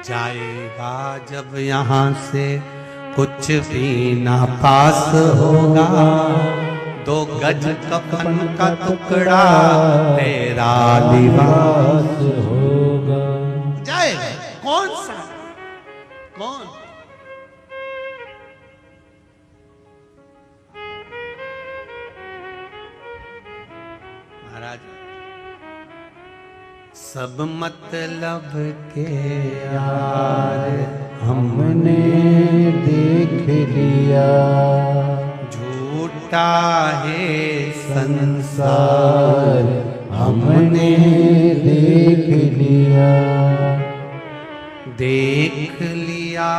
जाएगा जब यहां से कुछ भी ना पास होगा, 2 गज कफन का टुकड़ा तेरा लिबास होगा। जाएगा कौन सा? कौन? महाराज सब मतलब के यार हमने देख लिया, झूठा है संसार हमने देख लिया, देख लिया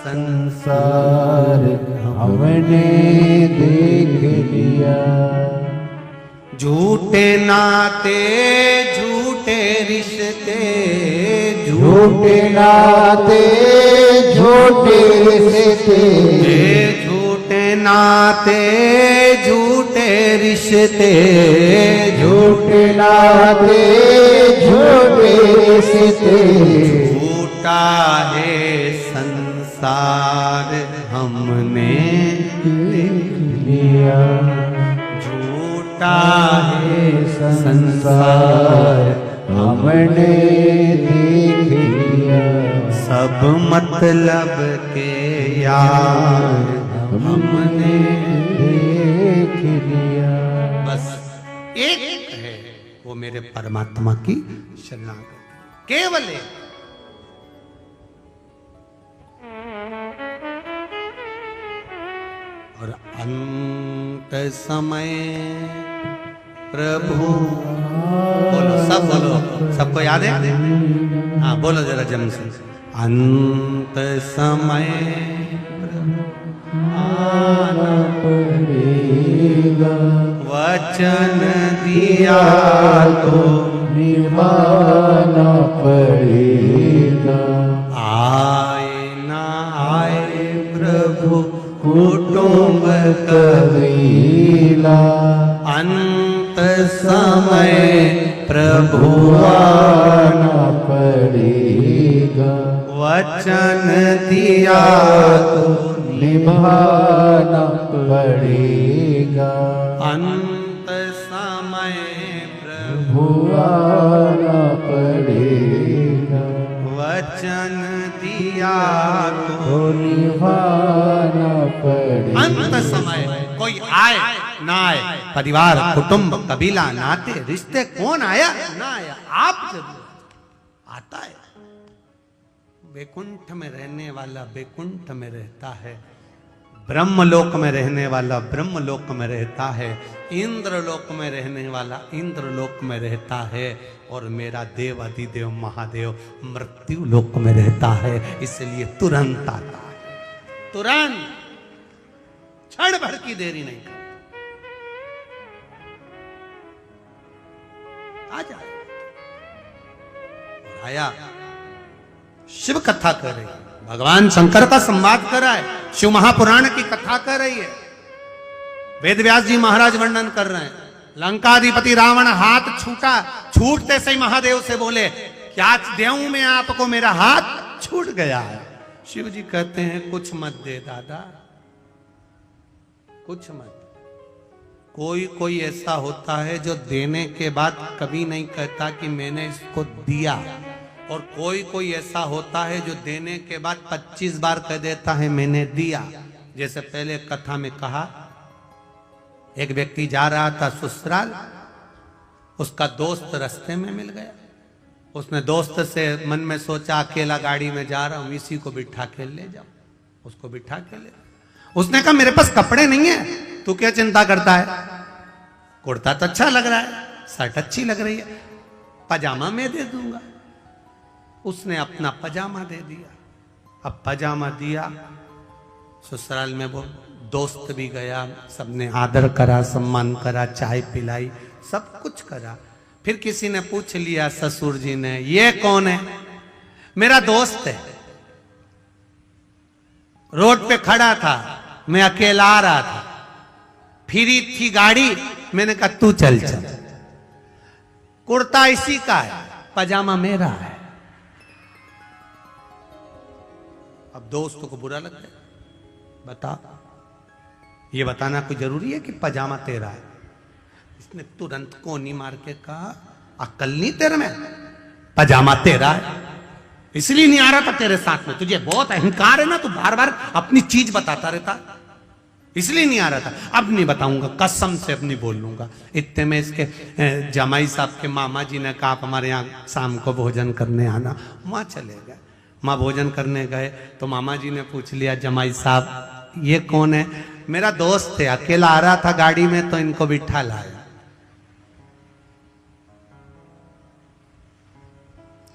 संसार हमने देख लिया, झूठे नाते झूठे रिश्ते, झूठे नाते झूठे रिश्ते, झूठे नाते झूठे रिश्ते, झूठे नाते झूठे रिश्ते, झूठा है संसार हमने देख लिया, झूठा है संसार हमने देख लिया, सब मतलब के यार हमने देख लिया। बस एक है, वो मेरे परमात्मा की शरणागति, केवल एक। और अंत समय प्रभु, बोलो सब बोलो, सबको याद है? हाँ बोलो जरा जम से। अंत समय आना पड़ेगा, वचन दिया तो निभाना पड़ेगा, आए ना आए प्रभु कुटुंब कबीला, अंत समय प्रभु आना पड़ेगा, वचन दिया तो निभाना पड़ेगा, अंत समय प्रभु भुआना पड़ेगा, वचन दिया तो तो निभाना पड़ेगा। अंत समय कोई आए ना आए, परिवार कुटुंब कबीला नाते रिश्ते, कौन आया ना आया, आप जरूर आता है। वैकुंठ में रहने वाला वैकुंठ में रहता है, ब्रह्मलोक में रहने वाला ब्रह्मलोक में रहता है, इंद्रलोक में रहने वाला इंद्रलोक में रहता है, और मेरा देव अधिदेव महादेव मृत्यु लोक में रहता है। इसलिए तुरंत आता है, तुरंत, क्षण भर की देरी नहीं करता। आ जाए। और आया, शिव कथा कर रही है, भगवान शंकर का संवाद कर रहा है, शिव महापुराण की कथा कर रही है। वेद व्यास जी महाराज वर्णन कर रहे हैं, लंकाधिपति रावण हाथ छूटा, छूटते से ही महादेव से बोले, क्या देऊं मैं आपको, मेरा हाथ छूट गया है। शिव जी कहते हैं, कुछ मत दे दादा, कुछ मत। कोई कोई ऐसा होता है जो देने के बाद कभी नहीं कहता कि मैंने इसको दिया, और कोई कोई ऐसा होता है जो देने के बाद 25 बार कह देता है मैंने दिया। जैसे पहले कथा में कहा, एक व्यक्ति जा रहा था ससुराल, उसका दोस्त रास्ते में मिल गया। उसने दोस्त से मन में सोचा, अकेला गाड़ी में जा रहा हूं, इसी को बिठा के ले जाऊं। उसको बिठा के ले, उसने कहा मेरे पास कपड़े नहीं है, तू क्या चिंता करता है, कुर्ता तो अच्छा लग रहा है, शर्ट अच्छी लग रही है, पजामा मैं दे दूंगा। उसने अपना पजामा दे दिया। अब पजामा दिया, ससुराल में वो दोस्त भी गया, सबने आदर करा, सम्मान करा, चाय पिलाई, सब कुछ करा। फिर किसी ने पूछ लिया ससुर जी ने, ये कौन है? मेरा दोस्त है, रोड पे खड़ा था, मैं अकेला आ रहा था, फिरी थी गाड़ी, मैंने कहा तू चल चल। कुर्ता इसी का है, पजामा मेरा है। अब दोस्त को बुरा लग गया, बता, ये बताना कोई जरूरी है कि पजामा तेरा है? इसने तुरंत कोनी मार के कहा, अक्ल नहीं तेरे में, पजामा तेरा है, इसलिए नहीं आ रहा था तेरे साथ में, तुझे बहुत अहंकार है ना, तू बार बार अपनी चीज बताता रहता, इसलिए नहीं आ रहा था। अब नहीं बताऊंगा, कसम से अब नहीं बोल लूंगा। इतने में इसके जमाई साहब के मामा जी ने कहा, आप हमारे यहाँ शाम को भोजन करने आना। वहां चले गए, माँ भोजन करने गए तो मामा जी ने पूछ लिया, जमाई साहब ये कौन है? मेरा दोस्त है, अकेला आ रहा था गाड़ी में तो इनको बिठा लाया।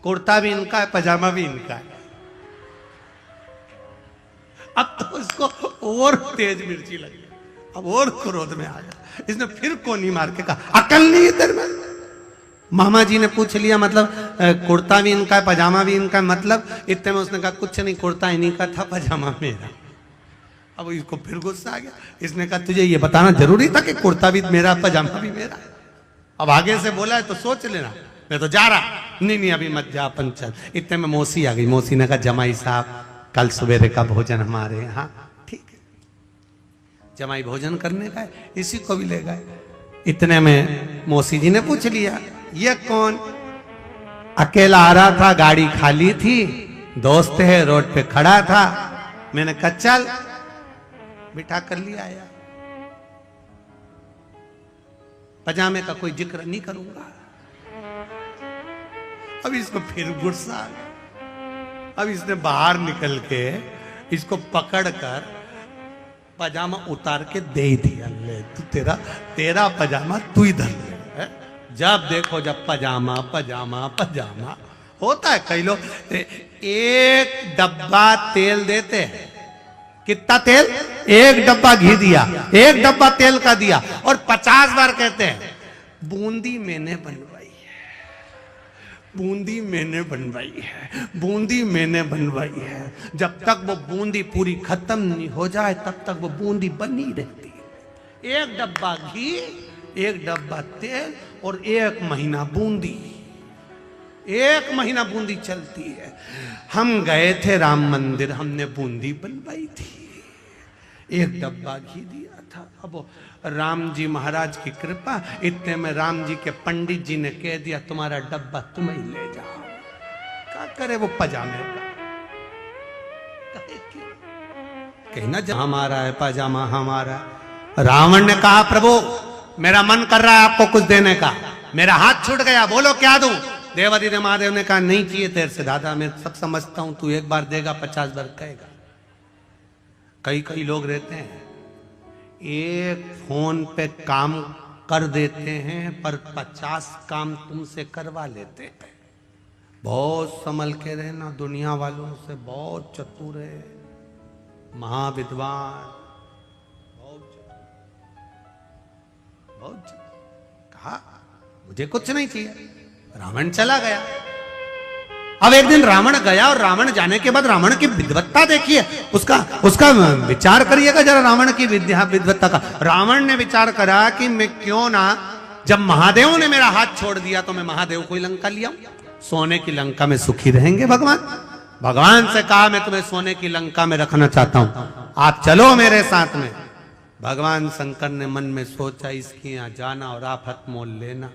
कुर्ता भी इनका है, पजामा भी इनका है। अब तो उसको और तेज मिर्ची लगी, अब और क्रोध में आ गया। इसने फिर कोनी मार के कहा, अकल नहीं है तेरे में? मामा जी ने पूछ लिया, मतलब कुर्ता भी इनका है, पजामा भी इनका है, मतलब? इतने में उसने कहा, कुछ नहीं, कुर्ता इन्हीं का था, पजामा मेरा। अब इसको फिर गुस्सा आ गया। इसने कहा, तुझे ये बताना जरूरी था कि कुर्ता भी मेरा, पजामा भी मेरा? अब आगे से बोला है तो सोच लेना, मैं तो जा रहा। नहीं अभी मत जा, अपन चल। इतने में मौसी आ गई। मौसी ने कहा, जमाई साहब कल सवेरे का भोजन हमारे यहाँ, ठीक है। जमाई भोजन करने का है, इसी को भी ले गए। इतने में मौसी जी ने पूछ लिया, ये कौन? अकेला आ रहा था, गाड़ी खाली थी, दोस्त है, रोड पे खड़ा था, मैंने कहा चल, बिठा कर लिया आया। पजामे का कोई जिक्र नहीं करूंगा। अब इसको फिर गुस्सा आ गया। अब इसने बाहर निकल के इसको पकड़कर पजामा उतार के दे दिया, ले तू, तेरा पजामा तू ही धर ले। जब देखो जब पजामा पजामा पजामा होता है। कई लोग एक डब्बा तेल देते हैं, कितना तेल? एक डब्बा घी दिया, एक डब्बा तेल का दिया, और 50 बार कहते हैं, बूंदी मैंने बनवाई है, बूंदी मैंने बनवाई है, बूंदी मैंने बनवाई है। जब तक वो बूंदी पूरी खत्म नहीं हो जाए तब तक वो बूंदी बनी रहती है। एक डब्बा घी, एक डब्बा तेल, और 1 महीना बूंदी, 1 महीना बूंदी चलती है। हम गए थे राम मंदिर, हमने बूंदी बनवाई थी, 1 डब्बा घी दिया था। अब राम जी महाराज की कृपा, इतने में राम जी के पंडित जी ने कह दिया, तुम्हारा डब्बा तुम ही ले जाओ। क्या करे वो पजामे का? कहना जब हमारा है पजामा हमारा। रावण ने कहा, प्रभु मेरा मन कर रहा है आपको कुछ देने का, मेरा हाथ छूट गया, बोलो क्या दूं? देवादिदेव महादेव ने कहा, नहीं चाहिए तेरे से दादा, मैं सब समझता हूं, तू 1 बार देगा 50 बार कहेगा। कई लोग रहते हैं, एक फोन पे काम कर देते हैं पर 50 काम तुमसे करवा लेते हैं। बहुत संभल के रहना, दुनिया वालों से बहुत चतुर है, महाविद्वान, बहुत कहा मुझे कुछ नहीं चाहिए, रावण चला गया। अब एक दिन रावण गया और रावण जाने के बाद रावण की विद्वत्ता देखिए, उसका विचार करिएगा जरा रावण की विद्वत्ता का। रावण ने विचार करा कि मैं क्यों ना, जब महादेव ने मेरा हाथ छोड़ दिया तो मैं महादेव को ही लंका लिया, सोने की लंका में सुखी रहेंगे भगवान। भगवान से कहा मैं तुम्हें सोने की लंका में रखना चाहता हूं, आप चलो मेरे साथ में। भगवान शंकर ने मन में सोचा इसके यहां जाना और आफत मोल लेना,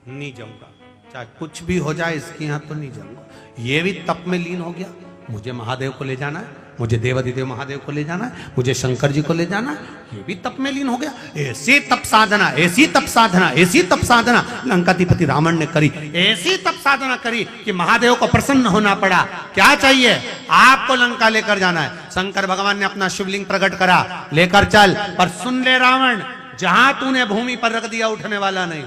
नहीं जाऊंगा, चाहे कुछ भी हो जाए इसके यहां तो नहीं जाऊंगा। ये भी तप में लीन हो गया, मुझे महादेव को ले जाना है, मुझे देवादिदेव महादेव को ले जाना है, मुझे शंकर जी को ले जाना है, ये भी तप में लीन हो गया। ऐसी तप साधना, ऐसी तप साधना, ऐसी तप साधना लंकाधिपति रावण ने करी, ऐसी तप साधना करी कि महादेव को प्रसन्न होना पड़ा। क्या चाहिए, आपको लंका लेकर जाना है। शंकर भगवान ने अपना शिवलिंग प्रकट करा, लेकर चल, पर सुन ले रावण, जहां तूने भूमि पर रख दिया उठने वाला नहीं।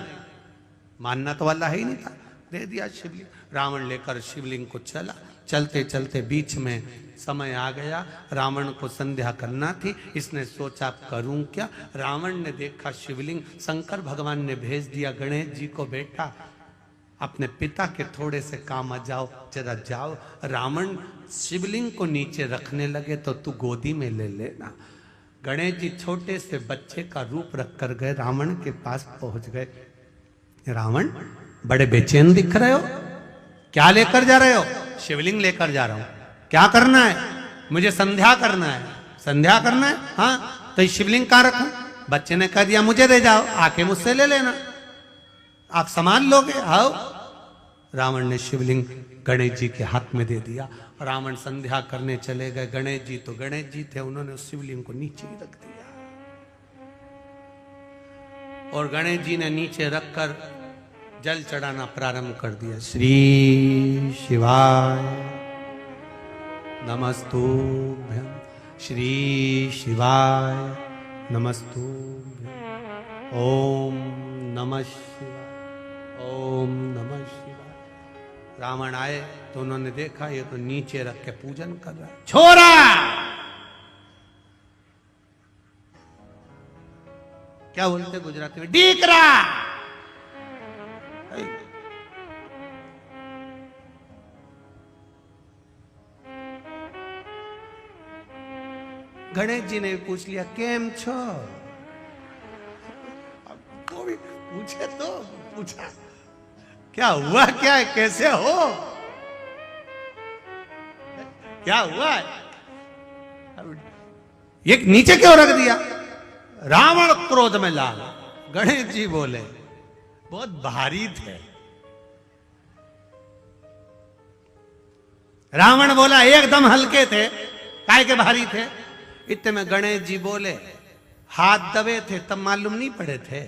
मानना तो वाला है ही नहीं था, दे दिया शिवलिंग। रावण लेकर शिवलिंग को चला, चलते चलते बीच में समय आ गया, रावण को संध्या करना थी। इसने सोचा करूं क्या। रावण ने देखा शिवलिंग, शंकर भगवान ने भेज दिया गणेश जी को, बेटा अपने पिता के थोड़े से काम आ जाओ, जरा जाओ। रावण शिवलिंग को नीचे रखने लगे तो तू गोदी में ले लेना। गणेश जी छोटे से बच्चे का रूप रख कर गए, रावण के पास पहुंच गए। रावण बड़े बेचैन दिख रहे हो, क्या लेकर जा रहे हो? शिवलिंग लेकर जा रहा हूं। क्या करना है? मुझे संध्या करना है। संध्या करना है? हाँ, तो शिवलिंग कहां रखूं? बच्चे ने कह दिया मुझे दे जाओ, आके मुझसे ले लेना, आप संभाल लोगे, आओ। रावण ने शिवलिंग गणेश जी के हाथ में दे दिया। रावण संध्या करने चले गए। गणेश जी तो गणेश जी थे, उन्होंने उस शिवलिंग को नीचे ही रख दिया और गणेश जी ने नीचे रखकर जल चढ़ाना प्रारंभ कर दिया। श्री शिवाय नमस्तुभ्यं, श्री शिवाय नमस्तुभ्यं, ओम नमः शिवाय, ओम नमः शिवाय। रावण आए तो उन्होंने देखा ये तो नीचे रख के पूजन कर रहा है। छोरा, क्या बोलते गुजराती में? डीकरा। गणेश जी ने पूछ लिया केम छो? वो भी पूछे तो पूछा क्या हुआ, क्या है, कैसे हो, क्या हुआ है? ये नीचे क्यों रख दिया? रावण क्रोध में लाल। गणेश जी बोले बहुत भारी थे। रावण बोला एकदम हल्के थे, काय के भारी थे? इतने में गणेश जी बोले हाथ दबे थे तब मालूम नहीं पड़े थे,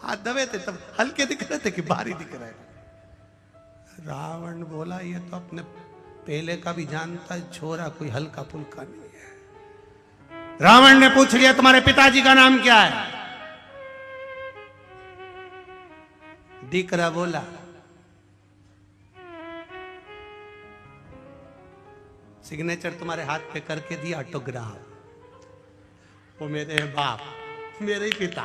हाथ दबे थे तब हल्के दिख रहे थे कि भारी दिख रहे। रावण बोला ये तो अपने पहले का भी जानता है, छोरा कोई हल्का फुल्का नहीं है। रावण ने पूछ लिया तुम्हारे पिताजी का नाम क्या है? दीकरा बोला सिग्नेचर तुम्हारे हाथ पे करके दिया ऑटोग्राफ, वो मेरे बाप, मेरे ही पिता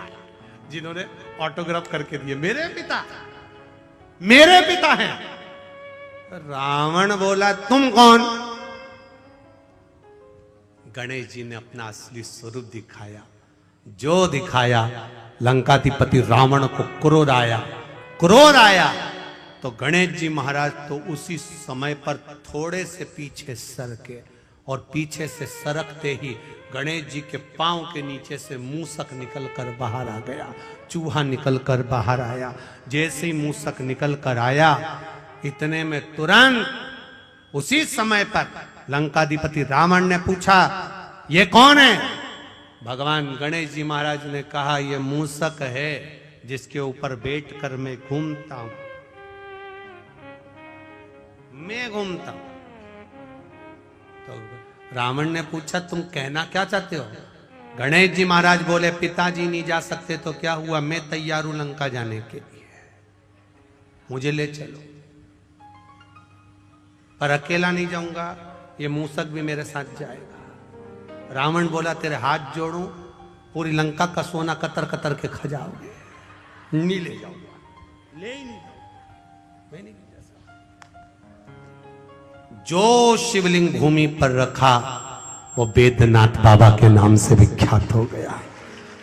जिन्होंने ऑटोग्राफ करके दिए, मेरे पिता हैं। रावण बोला तुम कौन? गणेश जी ने अपना असली स्वरूप दिखाया। जो दिखाया लंकाधिपति रावण को क्रोध आया तो गणेश जी महाराज तो उसी समय पर थोड़े से पीछे सरके और पीछे से सरकते ही गणेश जी के पांव के नीचे से मूसक निकलकर बाहर आ गया, चूहा निकलकर बाहर आया। जैसे ही मूसक निकलकर आया इतने में तुरंत उसी समय पर लंकाधिपति रावण ने पूछा ये कौन है? भगवान गणेश जी महाराज ने कहा ये मूसक है जिसके ऊपर बैठकर मैं घूमता हूं, मैं घूमता हूं। तो रावण ने पूछा तुम कहना क्या चाहते हो? गणेश जी महाराज बोले पिताजी नहीं जा सकते तो क्या हुआ, मैं तैयार हूं लंका जाने के लिए, मुझे ले चलो। पर अकेला नहीं जाऊंगा, ये मूसक भी मेरे साथ जाएगा। रावण बोला तेरे हाथ जोड़ूं पूरी लंका का सोना कतर कतर के खा जाओगे, नहीं ले जाऊंगा, ले ही नहीं जाऊंगा, मैं नहीं जा सकता। जो शिवलिंग भूमि पर रखा वो वेद्यनाथ बाबा के नाम से विख्यात हो गया।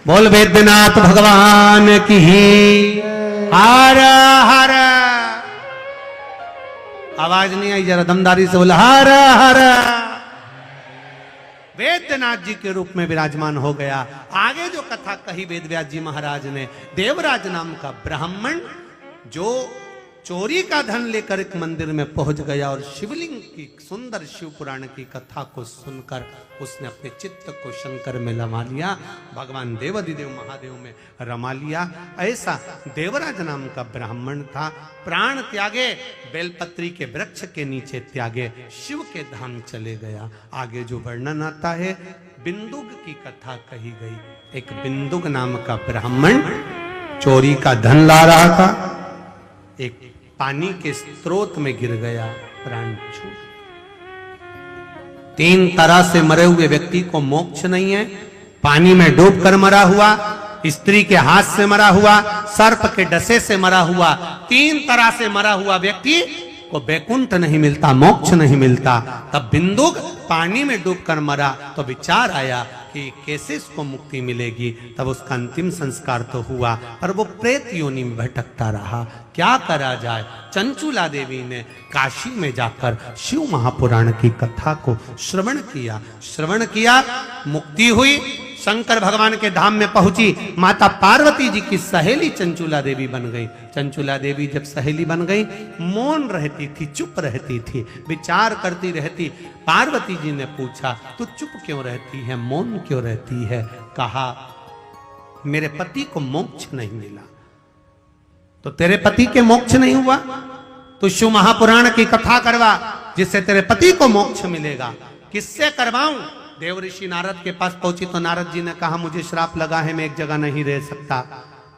बोल वेद्यनाथ भगवान की हर हर। आवाज नहीं आई, जरा दमदारी से बोला हर हर। वेद्यनाथ जी के रूप में विराजमान हो गया। आगे जो कथा कही वेदव्यास जी महाराज ने, देवराज नाम का ब्राह्मण जो चोरी का धन लेकर एक मंदिर में पहुंच गया और शिवलिंग की सुंदर शिव पुराण की कथा को सुनकर उसने अपने चित्त को शंकर में रमा लिया, भगवान देवाधिदेव महादेव में रमा लिया। ऐसा देवराज नाम का ब्राह्मण था। प्राण त्यागे, बेलपत्री के वृक्ष के नीचे त्यागे, शिव के धाम चले गया। आगे जो वर्णन आता है, बिंदुक की कथा कही गई। एक बिंदुक नाम का ब्राह्मण चोरी का धन ला रहा था, एक पानी के स्रोत में गिर गया, प्राण छूट। 3 तरह से मरे हुए व्यक्ति को मोक्ष नहीं है। पानी में डूबकर मरा हुआ, स्त्री के हाथ से मरा हुआ, सर्प के डसे से मरा हुआ, 3 तरह से मरा हुआ व्यक्ति को वैकुंठ नहीं मिलता, मोक्ष नहीं मिलता। तब बिंदुक पानी में डूबकर मरा तो विचार आया कि कैसे इसको मुक्ति मिलेगी। तब उसका अंतिम संस्कार तो हुआ, पर वो प्रेत योनि में भटकता रहा। क्या करा जाए? चंचुला देवी ने काशी में जाकर शिव महापुराण की कथा को श्रवण किया, मुक्ति हुई, शंकर भगवान के धाम में पहुंची। माता पार्वती जी की सहेली चंचुला देवी बन गई। चंचुला देवी जब सहेली बन गई, मौन रहती थी, चुप रहती थी, विचार करती रहती। पार्वती जी ने पूछा, तू चुप क्यों रहती है, मौन क्यों रहती है? कहा, मेरे पति को मोक्ष नहीं मिला। तो तेरे पति के मोक्ष नहीं हुआ? तो शिव महापुराण की कथा करवा, जिससे तेरे पति को मोक्ष मिलेगा। किससे करवाऊं? देव ऋषि नारद के पास पहुंची तो नारद जी ने कहा, मुझे श्राप लगा है, मैं एक जगह नहीं रह सकता,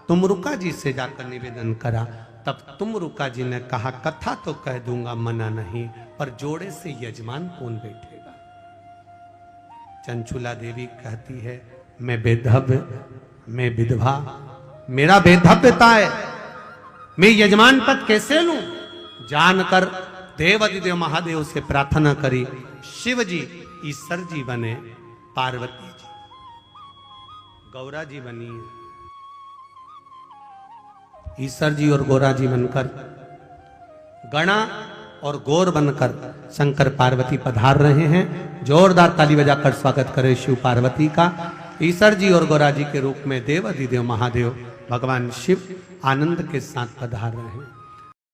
तुमरुका जी से जाकर निवेदन करा। तब तुमरुका जी ने कहा, कथा तो कह दूंगा, मना नहीं, पर जोड़े से यजमान कौन बैठेगा? चंचुला देवी कहती है, मैं बेधव्य, मैं विधवा, मेरा बेधव्यता है, मैं यजमान पद कैसे लूं? जानकर देवाधिदेव महादेव से प्रार्थना करी। शिव जी ईश्वर जी बने, पार्वती जी गौरा जी बनी। ईश्वर जी और गौरा जी बनकर, गणा और गौर बनकर शंकर पार्वती पधार रहे हैं। जोरदार ताली बजाकर स्वागत करें शिव पार्वती का। ईश्वर जी और गौरा जी के रूप में देवाधिदेव महादेव भगवान शिव आनंद के साथ पधार रहे हैं।